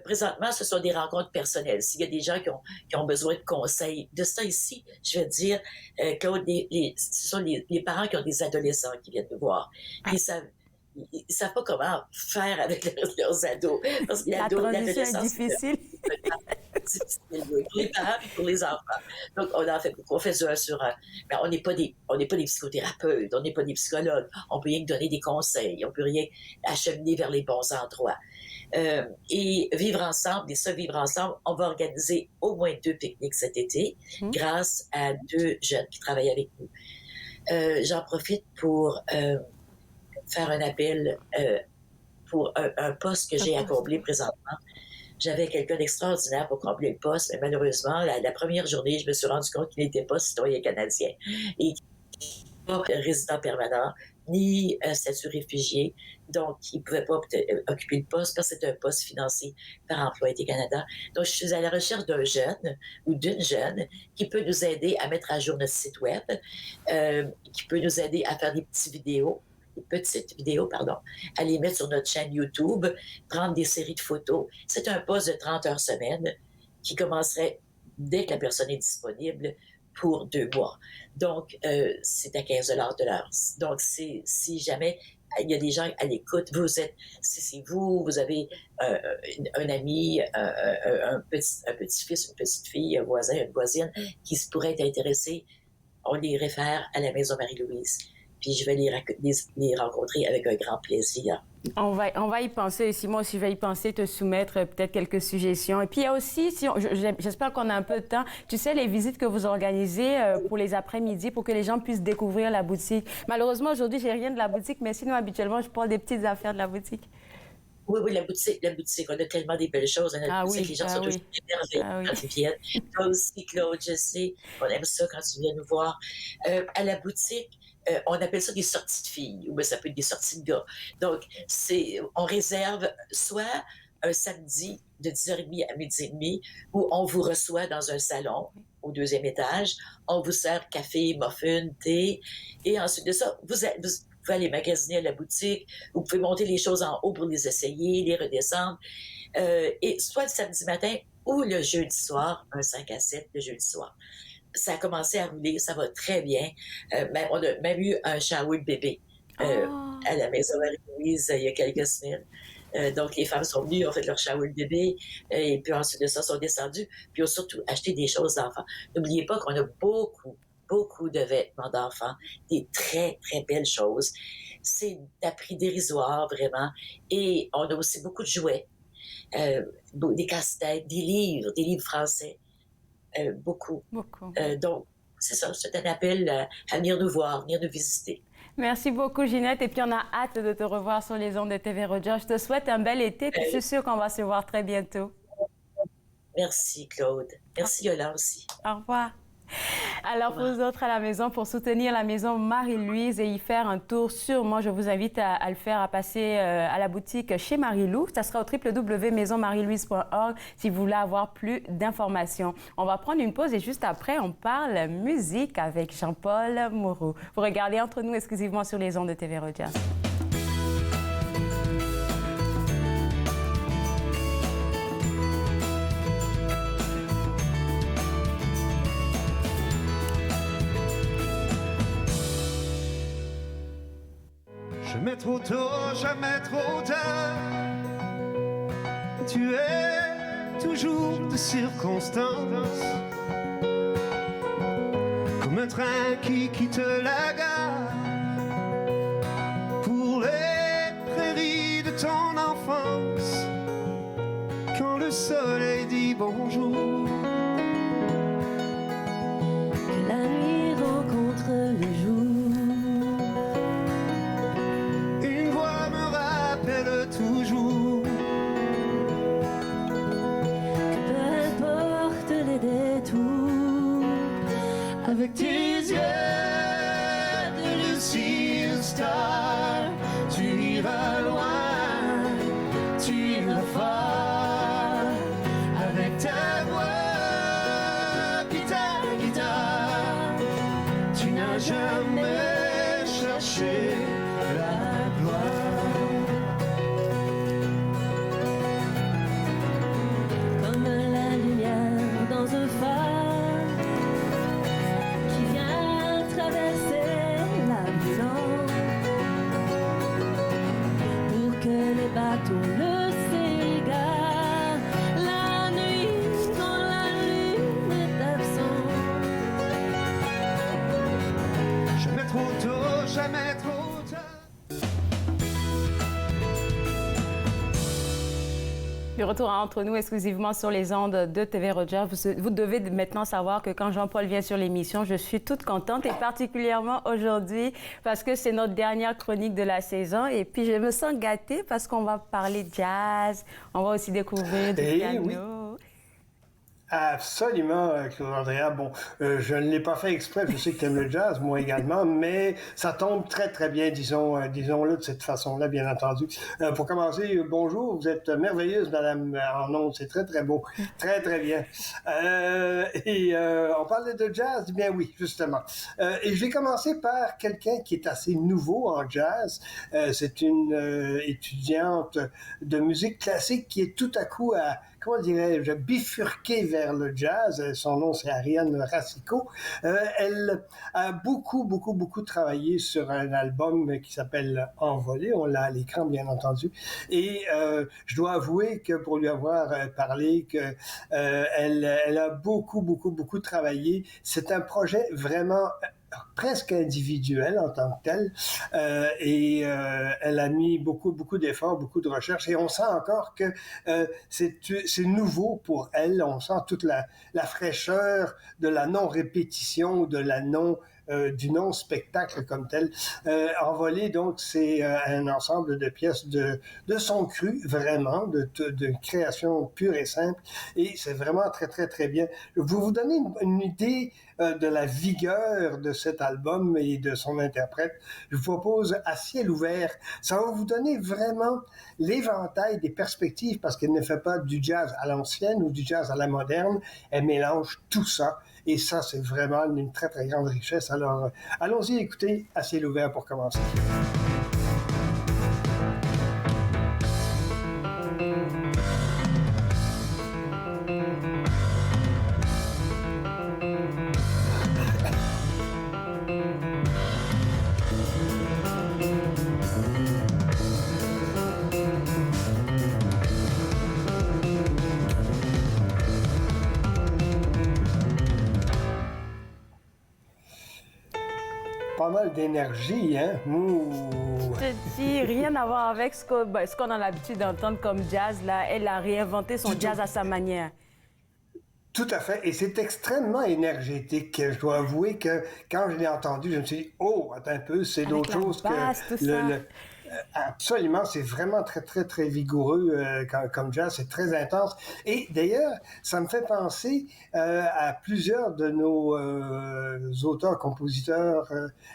Présentement, ce sont des rencontres personnelles. S'il y a des gens qui ont besoin de conseils, de ça ici, je vais dire, Claude, ce sont les parents qui ont des adolescents qui viennent nous voir. Ils savent pas comment faire avec leurs ados. Parce que la transition est difficile. Difficile pour les parents et pour les enfants. Donc, on fait du 1 sur 1. Mais on n'est pas des psychothérapeutes, on n'est pas des psychologues. On peut rien que donner des conseils, on peut rien acheminer vers les bons endroits. Et vivre ensemble, on va organiser au moins 2 pique-niques cet été grâce à 2 jeunes qui travaillent avec nous. J'en profite pour faire un appel pour un poste que j'ai à combler présentement j'avais quelqu'un d'extraordinaire pour combler le poste, mais malheureusement, la première journée, je me suis rendu compte qu'il n'était pas citoyen canadien et qu'il n'était pas résident permanent ni statut réfugié. Donc, il ne pouvait pas occuper le poste parce que c'était un poste financé par Employabilité Canada. Donc, je suis à la recherche d'un jeune ou d'une jeune qui peut nous aider à mettre à jour notre site web, qui peut nous aider à faire des petites vidéos, à les mettre sur notre chaîne YouTube, prendre des séries de photos. C'est un poste de 30 heures semaine qui commencerait dès que la personne est disponible pour 2 mois. Donc, c'est à 15 $ de l'heure. Donc, si jamais il y a des gens à l'écoute, c'est vous avez un ami, un petit-fils, une petite-fille, un voisin, une voisine qui pourrait être intéressé, on les réfère à la Maison Marie-Louise. Puis je vais les rencontrer avec un grand plaisir. On va y penser aussi. Moi aussi, je vais y penser, te soumettre peut-être quelques suggestions. Et puis, il y a aussi, j'espère qu'on a un peu de temps, tu sais, les visites que vous organisez pour les après-midi pour que les gens puissent découvrir la boutique. Malheureusement, aujourd'hui, j'ai rien de la boutique, mais sinon, habituellement, je porte des petites affaires de la boutique. Oui, la boutique. On a tellement des belles choses dans notre boutique. Les gens sont toujours émerveillés quand ils viennent. Toi aussi, Claude, je sais, on aime ça quand tu viens nous voir. À la boutique, on appelle ça des sorties de filles, ou bien ça peut être des sorties de gars. Donc, on réserve soit un samedi de 10h30 à 12h30 où on vous reçoit dans un salon au 2e étage. On vous sert café, muffins, thé. Et ensuite de ça, vous pouvez aller magasiner à la boutique. Vous pouvez monter les choses en haut pour les essayer, les redescendre. Et soit le samedi matin ou le jeudi soir, un 5 à 7 le jeudi soir. Ça a commencé à rouler, ça va très bien. On a même eu un shower de bébé à la Maison Marie-Louise il y a quelques semaines. Donc, les femmes sont venues, ont fait leur shower de bébé, et puis ensuite de ça, sont descendues, puis ont surtout acheté des choses d'enfants. N'oubliez pas qu'on a beaucoup de vêtements d'enfants, des très, très belles choses. C'est à prix dérisoire, vraiment. Et on a aussi beaucoup de jouets, des casse-têtes, des livres français. Beaucoup. Donc, c'est ça, c'est un appel à venir nous voir, venir nous visiter. Merci beaucoup, Ginette. Et puis, on a hâte de te revoir sur les ondes de TV Roger. Je te souhaite un bel été, puis je suis sûre qu'on va se voir très bientôt. Merci, Claude. Merci, Yola aussi. Au revoir. Alors, pour vous autres à la maison, pour soutenir la Maison Marie-Louise et y faire un tour, sûrement, je vous invite à le faire, à passer à la boutique chez Marie-Lou. Ça sera au www.maisonmarielouise.org si vous voulez avoir plus d'informations. On va prendre une pause et juste après, on parle musique avec Jean-Paul Moreau. Vous regardez Entre nous exclusivement sur les ondes de TV Roger. Jamais trop tôt, jamais trop tard. Tu es toujours de circonstance, comme un train qui quitte la gare pour les prairies de ton enfance. Quand le soleil dit bonjour, que la nuit rencontre le jour. Toujours que peu importe les détours, avec tes yeux de lucide star, tu iras loin, tu iras fort, avec ta voix, guitare, tu n'as jamais cherché la gloire. Bateau le s'égare la nuit quand la lune est absente. Jamais trop tôt, jamais trop tard. De retour entre nous exclusivement sur les ondes de TV Rogers. Vous devez maintenant savoir que quand Jean-Paul vient sur l'émission, je suis toute contente et particulièrement aujourd'hui parce que c'est notre dernière chronique de la saison et puis je me sens gâtée parce qu'on va parler jazz, on va aussi découvrir du piano. Oui. Absolument, Claude Andréa. Bon, je ne l'ai pas fait exprès, je sais que tu aimes le jazz, moi également, mais ça tombe très, très bien, disons-le de cette façon-là, bien entendu. Pour commencer, bonjour, vous êtes merveilleuse, Madame Arnaud, c'est très, très beau, très, très bien. On parlait de jazz, eh bien oui, justement. Et je vais commencer par quelqu'un qui est assez nouveau en jazz. C'est une étudiante de musique classique qui est tout à coup comment dirais-je, bifurquée vers le jazz. Son nom, c'est Ariane Racicot. Elle a beaucoup travaillé sur un album qui s'appelle Envolé. On l'a à l'écran, bien entendu. Et je dois avouer que pour lui avoir parlé, que elle a beaucoup travaillé. C'est un projet vraiment presque individuelle en tant que telle, elle a mis beaucoup d'efforts, beaucoup de recherches, et on sent encore que c'est nouveau pour elle. On sent toute la fraîcheur de la non-répétition, de la du non-spectacle comme tel. Envolé, donc, c'est un ensemble de pièces de son cru, vraiment, de création pure et simple, et c'est vraiment très bien. Pour vous donner une idée de la vigueur de cet album et de son interprète, je vous propose À ciel ouvert. Ça va vous donner vraiment l'éventail des perspectives, parce qu'elle ne fait pas du jazz à l'ancienne ou du jazz à la moderne, elle mélange tout ça. Et ça, c'est vraiment une très grande richesse. Alors, allons-y écouter À ciel ouvert pour commencer. Pas mal d'énergie, hein? Ouh. Je te dis, rien à voir avec ce qu'on a l'habitude d'entendre comme jazz. Là, elle a réinventé son jazz à sa manière. Tout à fait, et c'est extrêmement énergétique. Je dois avouer que quand je l'ai entendu, je me suis dit, oh, attends un peu, c'est d'autres choses que absolument, c'est vraiment très vigoureux comme jazz, c'est très intense. Et d'ailleurs, ça me fait penser à plusieurs de nos auteurs, compositeurs,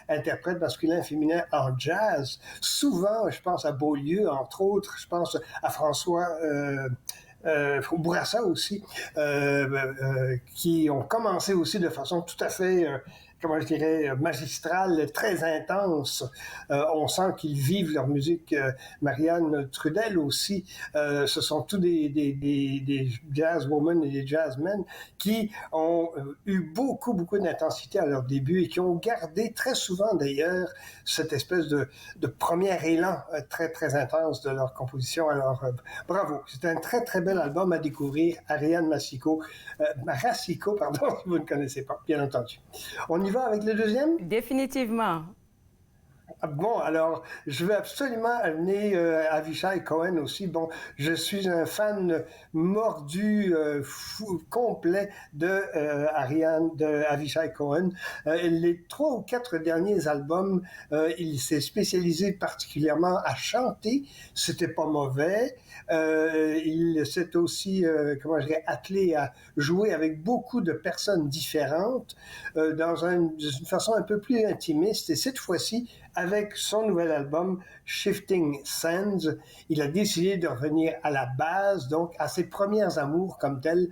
interprètes masculins et féminins en jazz. Souvent, je pense à Beaulieu, entre autres, je pense à François Bourassa aussi, qui ont commencé aussi de façon tout à fait comment je dirais, magistrale, très intense. On sent qu'ils vivent leur musique. Marianne Trudel aussi, ce sont tous des jazzwomen et des jazzmen qui ont eu beaucoup d'intensité à leur début et qui ont gardé très souvent d'ailleurs cette espèce de premier élan très intense de leur composition. Alors bravo, c'est un très bel album à découvrir. Ariane Racicot, si vous ne connaissez pas, bien entendu. On y va avec le deuxième? Définitivement. Bon, alors, je veux absolument amener Avishai Cohen aussi. Bon, je suis un fan mordu, complet de Avishai Cohen. Les 3 ou 4 derniers albums, il s'est spécialisé particulièrement à chanter. C'était pas mauvais. Il s'est aussi, attelé à jouer avec beaucoup de personnes différentes d'une façon un peu plus intimiste. Et cette fois-ci, avec son nouvel album Shifting Sands, il a décidé de revenir à la base, donc à ses premiers amours comme tel,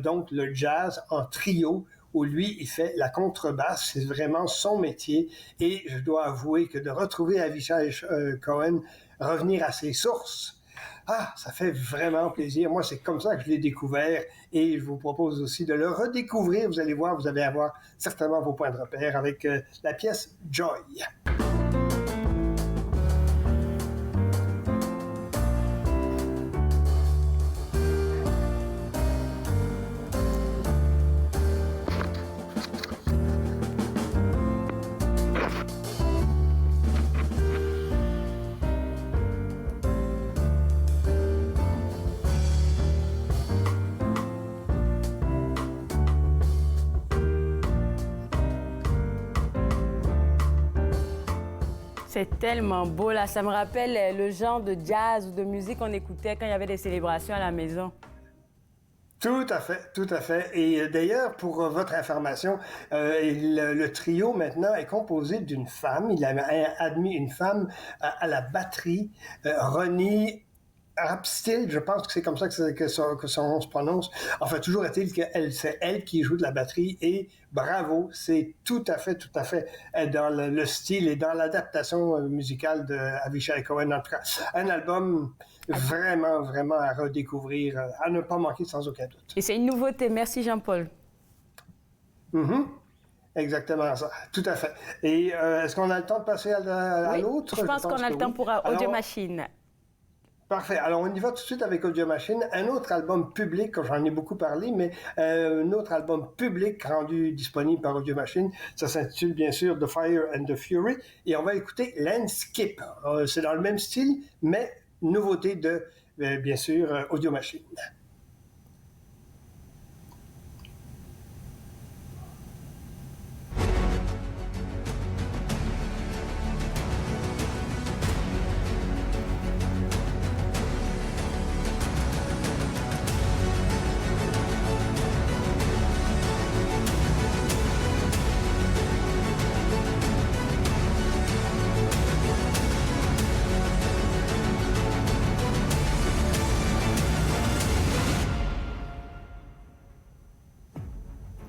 donc le jazz en trio, où lui, il fait la contrebasse, c'est vraiment son métier. Et je dois avouer que de retrouver Avishai Cohen, revenir à ses sources, ça fait vraiment plaisir. Moi, c'est comme ça que je l'ai découvert et je vous propose aussi de le redécouvrir. Vous allez voir, vous allez avoir certainement vos points de repère avec la pièce Joy. C'est tellement beau, là. Ça me rappelle le genre de jazz ou de musique qu'on écoutait quand il y avait des célébrations à la maison. Tout à fait, tout à fait. Et d'ailleurs, pour votre information, le trio maintenant est composé d'une femme. Il a admis une femme à la batterie, Ronnie Rapstil, je pense que c'est comme ça que son nom se prononce. Enfin, toujours est-il que c'est elle qui joue de la batterie et bravo, c'est tout à fait dans le style et dans l'adaptation musicale de Avishai Cohen. En tout cas, un album vraiment, vraiment à redécouvrir, à ne pas manquer sans aucun doute. Et c'est une nouveauté. Merci Jean-Paul. Exactement ça, tout à fait. Et est-ce qu'on a le temps de passer à l'autre? Je pense qu'on a le temps pour Audio Machine. Parfait. Alors, on y va tout de suite avec Audio Machine. Un autre album public, j'en ai beaucoup parlé, mais un autre album public rendu disponible par Audio Machine. Ça s'intitule bien sûr The Fire and the Fury. Et on va écouter Landscape. C'est dans le même style, mais nouveauté de, bien sûr, Audio Machine.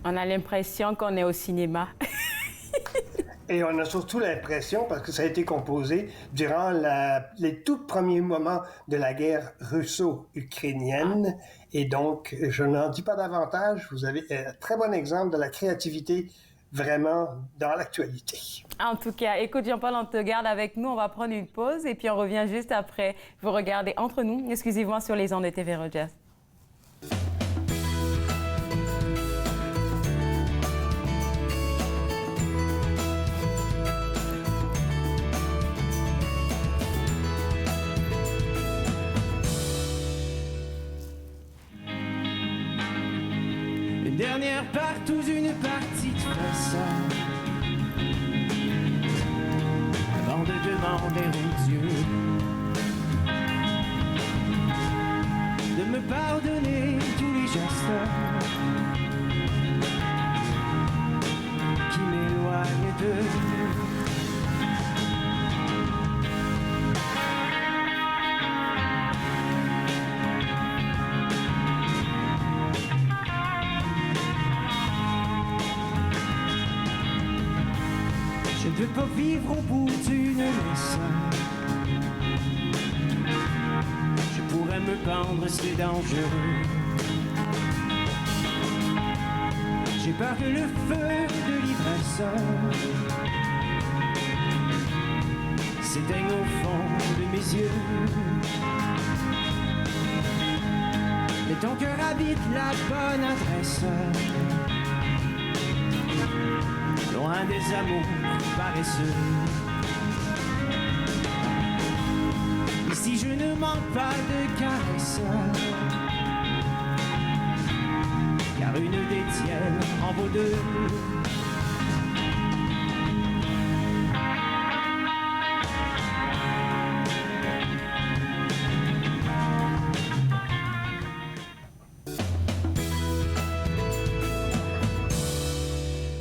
On a l'impression qu'on est au cinéma. Et on a surtout l'impression, parce que ça a été composé durant les tout premiers moments de la guerre russo-ukrainienne. Et donc, je n'en dis pas davantage. Vous avez un très bon exemple de la créativité vraiment dans l'actualité. En tout cas, écoute Jean-Paul, on te garde avec nous. On va prendre une pause et puis on revient juste après. Vous regardez Entre nous, exclusivement sur les ondes de TV Rogers. Une dernière partout, une partie de ça. Avant de demander au Dieu de me pardonner tous les gestes qui m'éloignent de je ne veux pas vivre au bout d'une leçon. Je pourrais me pendre, c'est dangereux. J'ai peur que le feu de l'ivresse s'éteigne au fond de mes yeux. Mais ton cœur habite la bonne adresse, loin des amours paresseux. Ici je ne manque pas de caresses, car une des tiennes en vaut deux.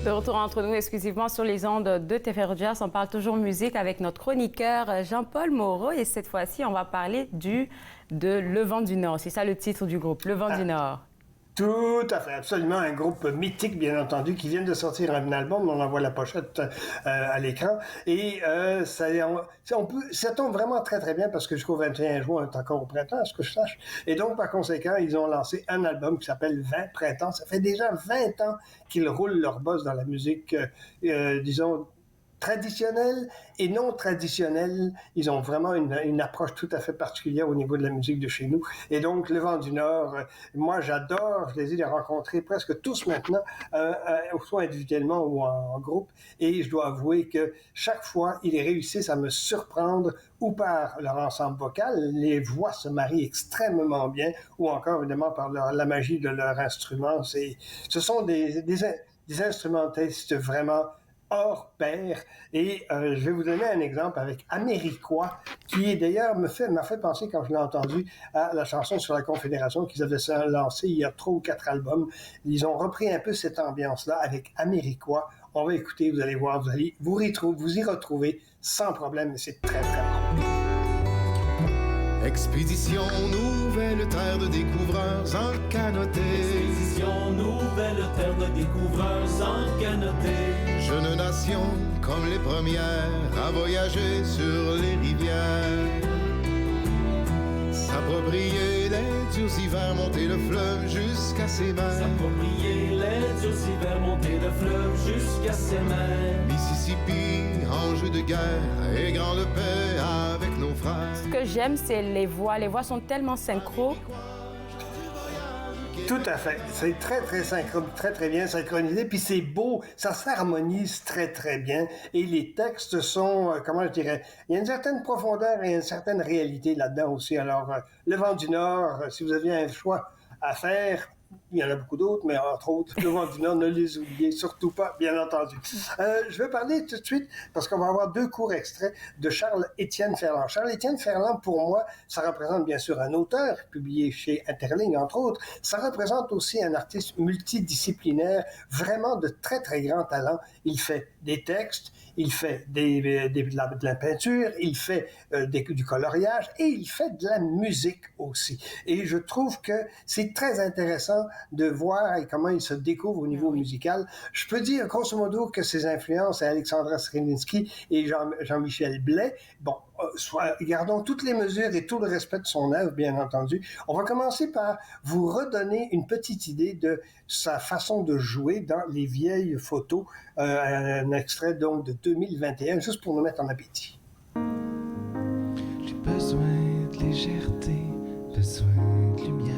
De retour entre nous exclusivement sur les ondes de TV Rogers. On parle toujours musique avec notre chroniqueur Jean-Paul Moreau. Et cette fois-ci, on va parler de Le Vent du Nord. C'est ça le titre du groupe, Le Vent du Nord. Tout à fait, absolument. Un groupe mythique, bien entendu, qui vient de sortir un album. On en voit la pochette à l'écran. Et ça tombe vraiment très, très bien parce que jusqu'au 21 juin, on est encore au printemps, à ce que je sache. Et donc, par conséquent, ils ont lancé un album qui s'appelle 20 printemps. Ça fait déjà 20 ans qu'ils roulent leur boss dans la musique, disons, traditionnelle et non traditionnelle. Ils ont vraiment une approche tout à fait particulière au niveau de la musique de chez nous. Et donc, Le Vent du Nord, moi, j'adore, je les ai rencontrés presque tous maintenant, soit individuellement ou en groupe. Et je dois avouer que chaque fois, ils réussissent à me surprendre ou par leur ensemble vocal, les voix se marient extrêmement bien, ou encore, évidemment, par la magie de leur instrument. Ce sont des instrumentistes vraiment hors pair. Et je vais vous donner un exemple avec Américois, qui d'ailleurs m'a fait penser, quand je l'ai entendu, à la chanson sur la Confédération qu'ils avaient lancée il y a 3 ou 4 albums. Ils ont repris un peu cette ambiance-là avec Américois. On va écouter, vous allez voir, vous allez vous y retrouver sans problème, c'est très, très bon. Expédition nouvelle terre de découvreurs en canoté. Expédition nouvelle terre de découvreurs en canoté. Jeune nation comme les premières à voyager sur les rivières. S'approprier les durs hivers, monter le fleuve jusqu'à ses mains. S'approprier les durs hivers, monter le fleuve jusqu'à ses mains. Mississippi, enjeu de guerre et grande paix avec nos frères. Ce que j'aime, c'est les voix. Les voix sont tellement synchro. Tout à fait. C'est très bien synchronisé, puis c'est beau, ça s'harmonise très, très bien. Et les textes sont, comment je dirais, il y a une certaine profondeur et une certaine réalité là-dedans aussi. Alors, Le Vent du Nord, si vous aviez un choix à faire, il y en a beaucoup d'autres, mais entre autres, Le Vent du Nord, ne les oubliez surtout pas, bien entendu. Je vais parler tout de suite, parce qu'on va avoir 2 courts extraits de Charles-Étienne Ferland. Charles-Étienne Ferland, pour moi, ça représente bien sûr un auteur, publié chez Interligne, entre autres. Ça représente aussi un artiste multidisciplinaire, vraiment de très, très grand talent. Il fait des textes, il fait de la peinture, il fait du coloriage et il fait de la musique aussi. Et je trouve que c'est très intéressant de voir comment il se découvre au niveau musical. Je peux dire, grosso modo, que ses influences, c'est Alexandra Sredinsky et Jean-Michel Blais. Bon, gardons toutes les mesures et tout le respect de son œuvre, bien entendu. On va commencer par vous redonner une petite idée de sa façon de jouer dans les vieilles photos. Un extrait donc de 2021, juste pour nous mettre en appétit. J'ai besoin de légèreté, besoin de lumière,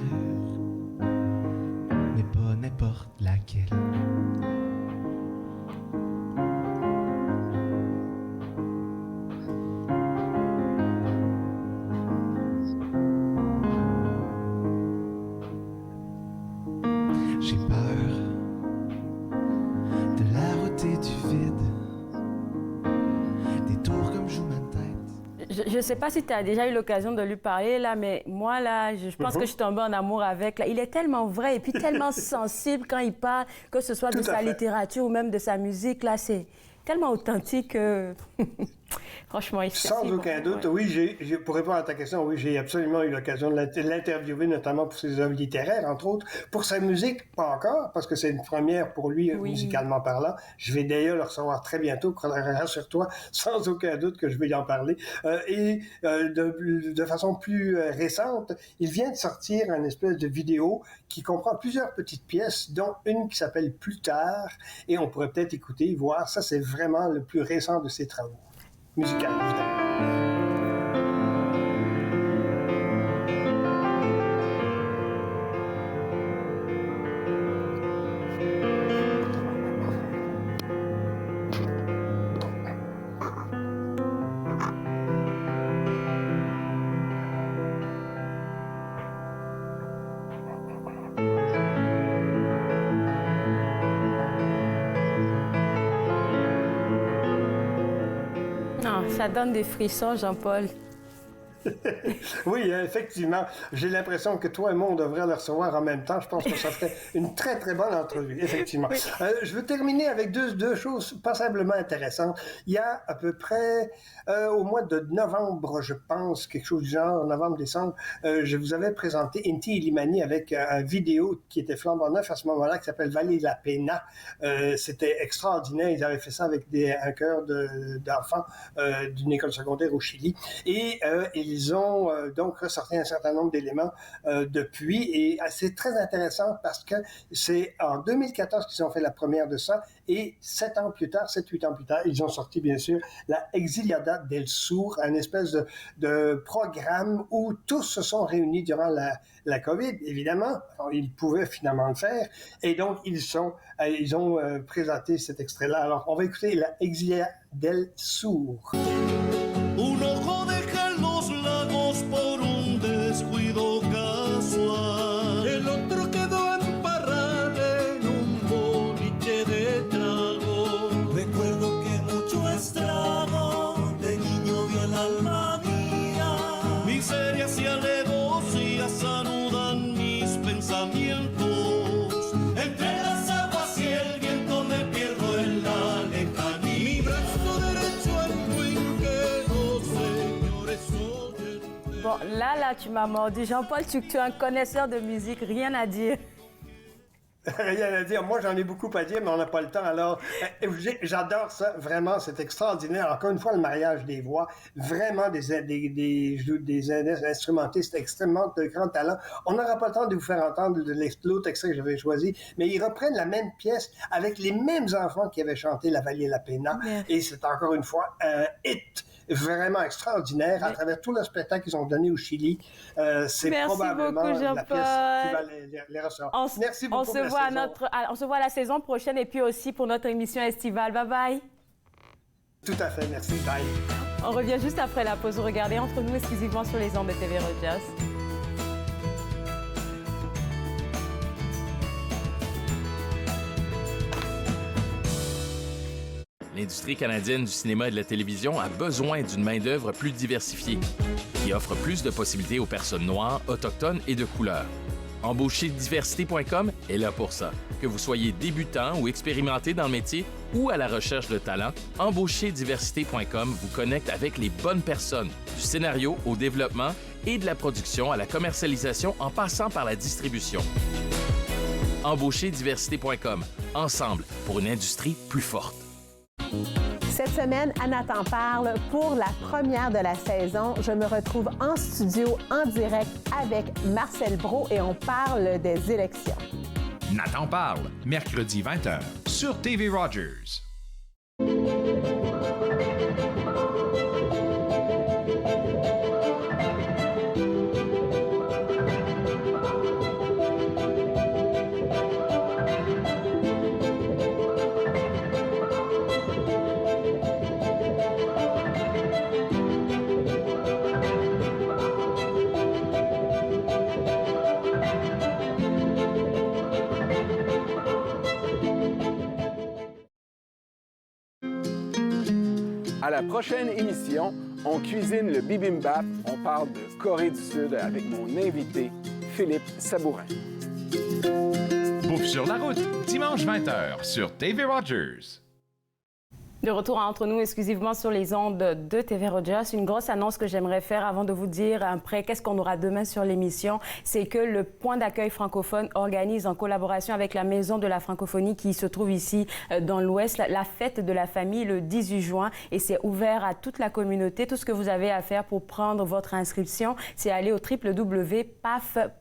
mais pas n'importe laquelle. J'ai peur de la route et du vide, des tours comme joue ma tête. Je ne sais pas si tu as déjà eu l'occasion de lui parler, là, mais moi, là, je pense que je suis tombée en amour avec. Là. Il est tellement vrai et puis tellement sensible quand il parle, que ce soit de sa littérature ou même de sa musique. Là, c'est tellement authentique que... Franchement, sans aucun doute, oui, pour répondre à ta question, oui, j'ai absolument eu l'occasion de l'interviewer, notamment pour ses œuvres littéraires, entre autres. Pour sa musique, pas encore, parce que c'est une première pour lui, musicalement parlant. Je vais d'ailleurs le recevoir très bientôt, rassure-toi, sans aucun doute que je vais y en parler. De façon plus récente, il vient de sortir une espèce de vidéo qui comprend plusieurs petites pièces, dont une qui s'appelle Plus tard, et on pourrait peut-être écouter, voir. Ça, c'est vraiment le plus récent de ses travaux. Musical, évidemment. Ça donne des frissons, Jean-Paul. Oui, effectivement. J'ai l'impression que toi et moi, on devrait le recevoir en même temps. Je pense que ça ferait une très, très bonne entrevue, effectivement. Oui. Je veux terminer avec deux choses passablement intéressantes. Il y a à peu près, au mois de novembre, je pense, quelque chose du genre, novembre-décembre, je vous avais présenté Inti Illimani avec une vidéo qui était flambant neuf à ce moment-là, qui s'appelle Valle la Pena. C'était extraordinaire. Ils avaient fait ça avec un chœur d'enfants d'une école secondaire au Chili. Et ils ont donc ressorti un certain nombre d'éléments depuis, et c'est très intéressant parce que c'est en 2014 qu'ils ont fait la première de ça, et 7 ans plus tard, 7-8 ans plus tard, ils ont sorti bien sûr la Exiliada del Sur, un espèce de programme où tous se sont réunis durant la COVID, évidemment. Alors, ils pouvaient finalement le faire, et donc ils ont présenté cet extrait-là. Alors, on va écouter la Exiliada del Sur. Por un descuido casual, el otro quedó embarrado en un boliche de trago. Recuerdo Bon, là, tu m'as mordu. Jean-Paul, tu es un connaisseur de musique, rien à dire. Rien à dire. Moi, j'en ai beaucoup à dire, mais on n'a pas le temps. Alors, j'adore ça. Vraiment, c'est extraordinaire. Encore une fois, le mariage des voix. Vraiment des instrumentistes extrêmement de grand talent. On n'aura pas le temps de vous faire entendre l'autre extrait que j'avais choisi, mais ils reprennent la même pièce avec les mêmes enfants qui avaient chanté La Vallée La Pena. Et c'est encore une fois un hit vraiment extraordinaire à travers tout le spectacle qu'ils ont donné au Chili. C'est probablement beaucoup, la pièce qui va les recevoir. Merci beaucoup. On se voit la saison prochaine et puis aussi pour notre émission estivale. Bye bye. Tout à fait, merci. Bye. On revient juste après la pause. Regardez Entre nous exclusivement sur les ondes de TV Rogers. L'industrie canadienne du cinéma et de la télévision a besoin d'une main-d'œuvre plus diversifiée, qui offre plus de possibilités aux personnes noires, autochtones et de couleur. Embaucherdiversité.com est là pour ça. Que vous soyez débutant ou expérimenté dans le métier ou à la recherche de talent, Embaucherdiversité.com vous connecte avec les bonnes personnes, du scénario au développement et de la production à la commercialisation en passant par la distribution. Embaucherdiversité.com, ensemble pour une industrie plus forte. Cette semaine, Anna t'en parle pour la première de la saison. Je me retrouve en studio, en direct avec Marcel Brault et on parle des élections. Nathan parle, mercredi 20h sur TV Rogers. À la prochaine émission, on cuisine le bibimbap. On parle de Corée du Sud avec mon invité, Philippe Sabourin. Bouffe sur la route, dimanche 20h sur TV Rogers. De retour à Entre nous exclusivement sur les ondes de TV Rogers. Une grosse annonce que j'aimerais faire avant de vous dire après qu'est-ce qu'on aura demain sur l'émission, c'est que le point d'accueil francophone organise en collaboration avec la Maison de la francophonie qui se trouve ici dans l'Ouest, la fête de la famille le 18 juin et c'est ouvert à toute la communauté. Tout ce que vous avez à faire pour prendre votre inscription, c'est aller au www.paf.ca.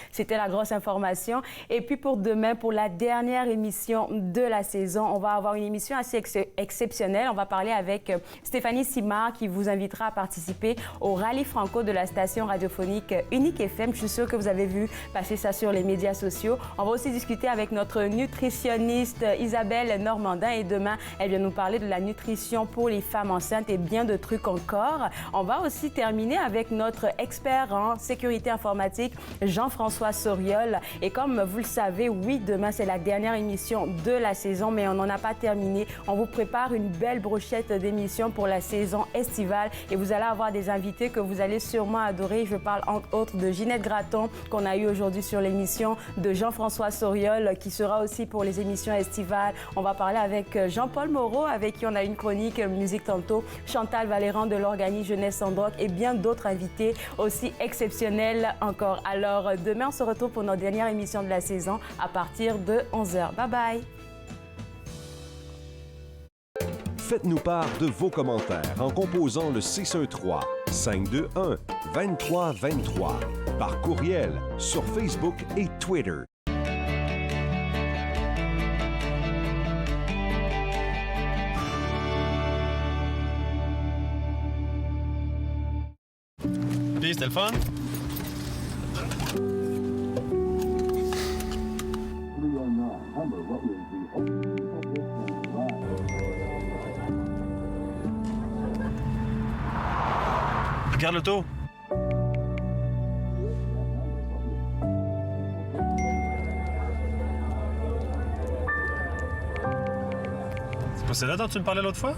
C'était la grosse information. Et puis pour demain, pour la dernière émission de la saison, on va avoir une émission assez exceptionnelle. On va parler avec Stéphanie Simard qui vous invitera à participer au rallye franco de la station radiophonique Unique FM. Je suis sûre que vous avez vu passer ça sur les médias sociaux. On va aussi discuter avec notre nutritionniste Isabelle Normandin et demain, elle vient nous parler de la nutrition pour les femmes enceintes et bien de trucs encore. On va aussi terminer avec notre expert en sécurité informatique, Jean-François Soriol. Et comme vous le savez, oui, demain, c'est la dernière émission de la saison, mais on n'en a pas terminé. On vous prépare une belle brochette d'émissions pour la saison estivale et vous allez avoir des invités que vous allez sûrement adorer. Je parle entre autres de Ginette Gratton qu'on a eu aujourd'hui sur l'émission, de Jean-François Soriol qui sera aussi pour les émissions estivales. On va parler avec Jean-Paul Moreau avec qui on a une chronique musique tantôt, Chantal Valéran de l'organisme Jeunesse sans drogue et bien d'autres invités aussi exceptionnels encore. Alors demain on se retrouve pour notre dernière émission de la saison à partir de 11h. Bye bye! Faites-nous part de vos commentaires en composant le 613-521-2323 par courriel sur Facebook et Twitter. Puis, c'était le fun? Regarde l'auto. C'est pas celle-là dont tu me parlais l'autre fois?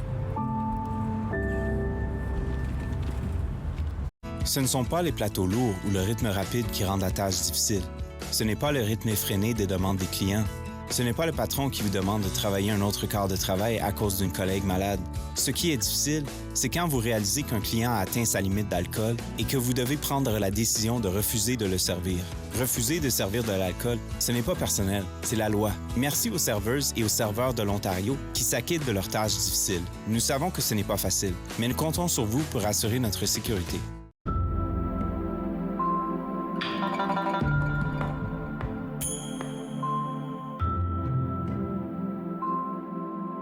Ce ne sont pas les plateaux lourds ou le rythme rapide qui rendent la tâche difficile. Ce n'est pas le rythme effréné des demandes des clients. Ce n'est pas le patron qui vous demande de travailler un autre quart de travail à cause d'une collègue malade. Ce qui est difficile, c'est quand vous réalisez qu'un client a atteint sa limite d'alcool et que vous devez prendre la décision de refuser de le servir. Refuser de servir de l'alcool, ce n'est pas personnel, c'est la loi. Merci aux serveuses et aux serveurs de l'Ontario qui s'acquittent de leurs tâches difficiles. Nous savons que ce n'est pas facile, mais nous comptons sur vous pour assurer notre sécurité.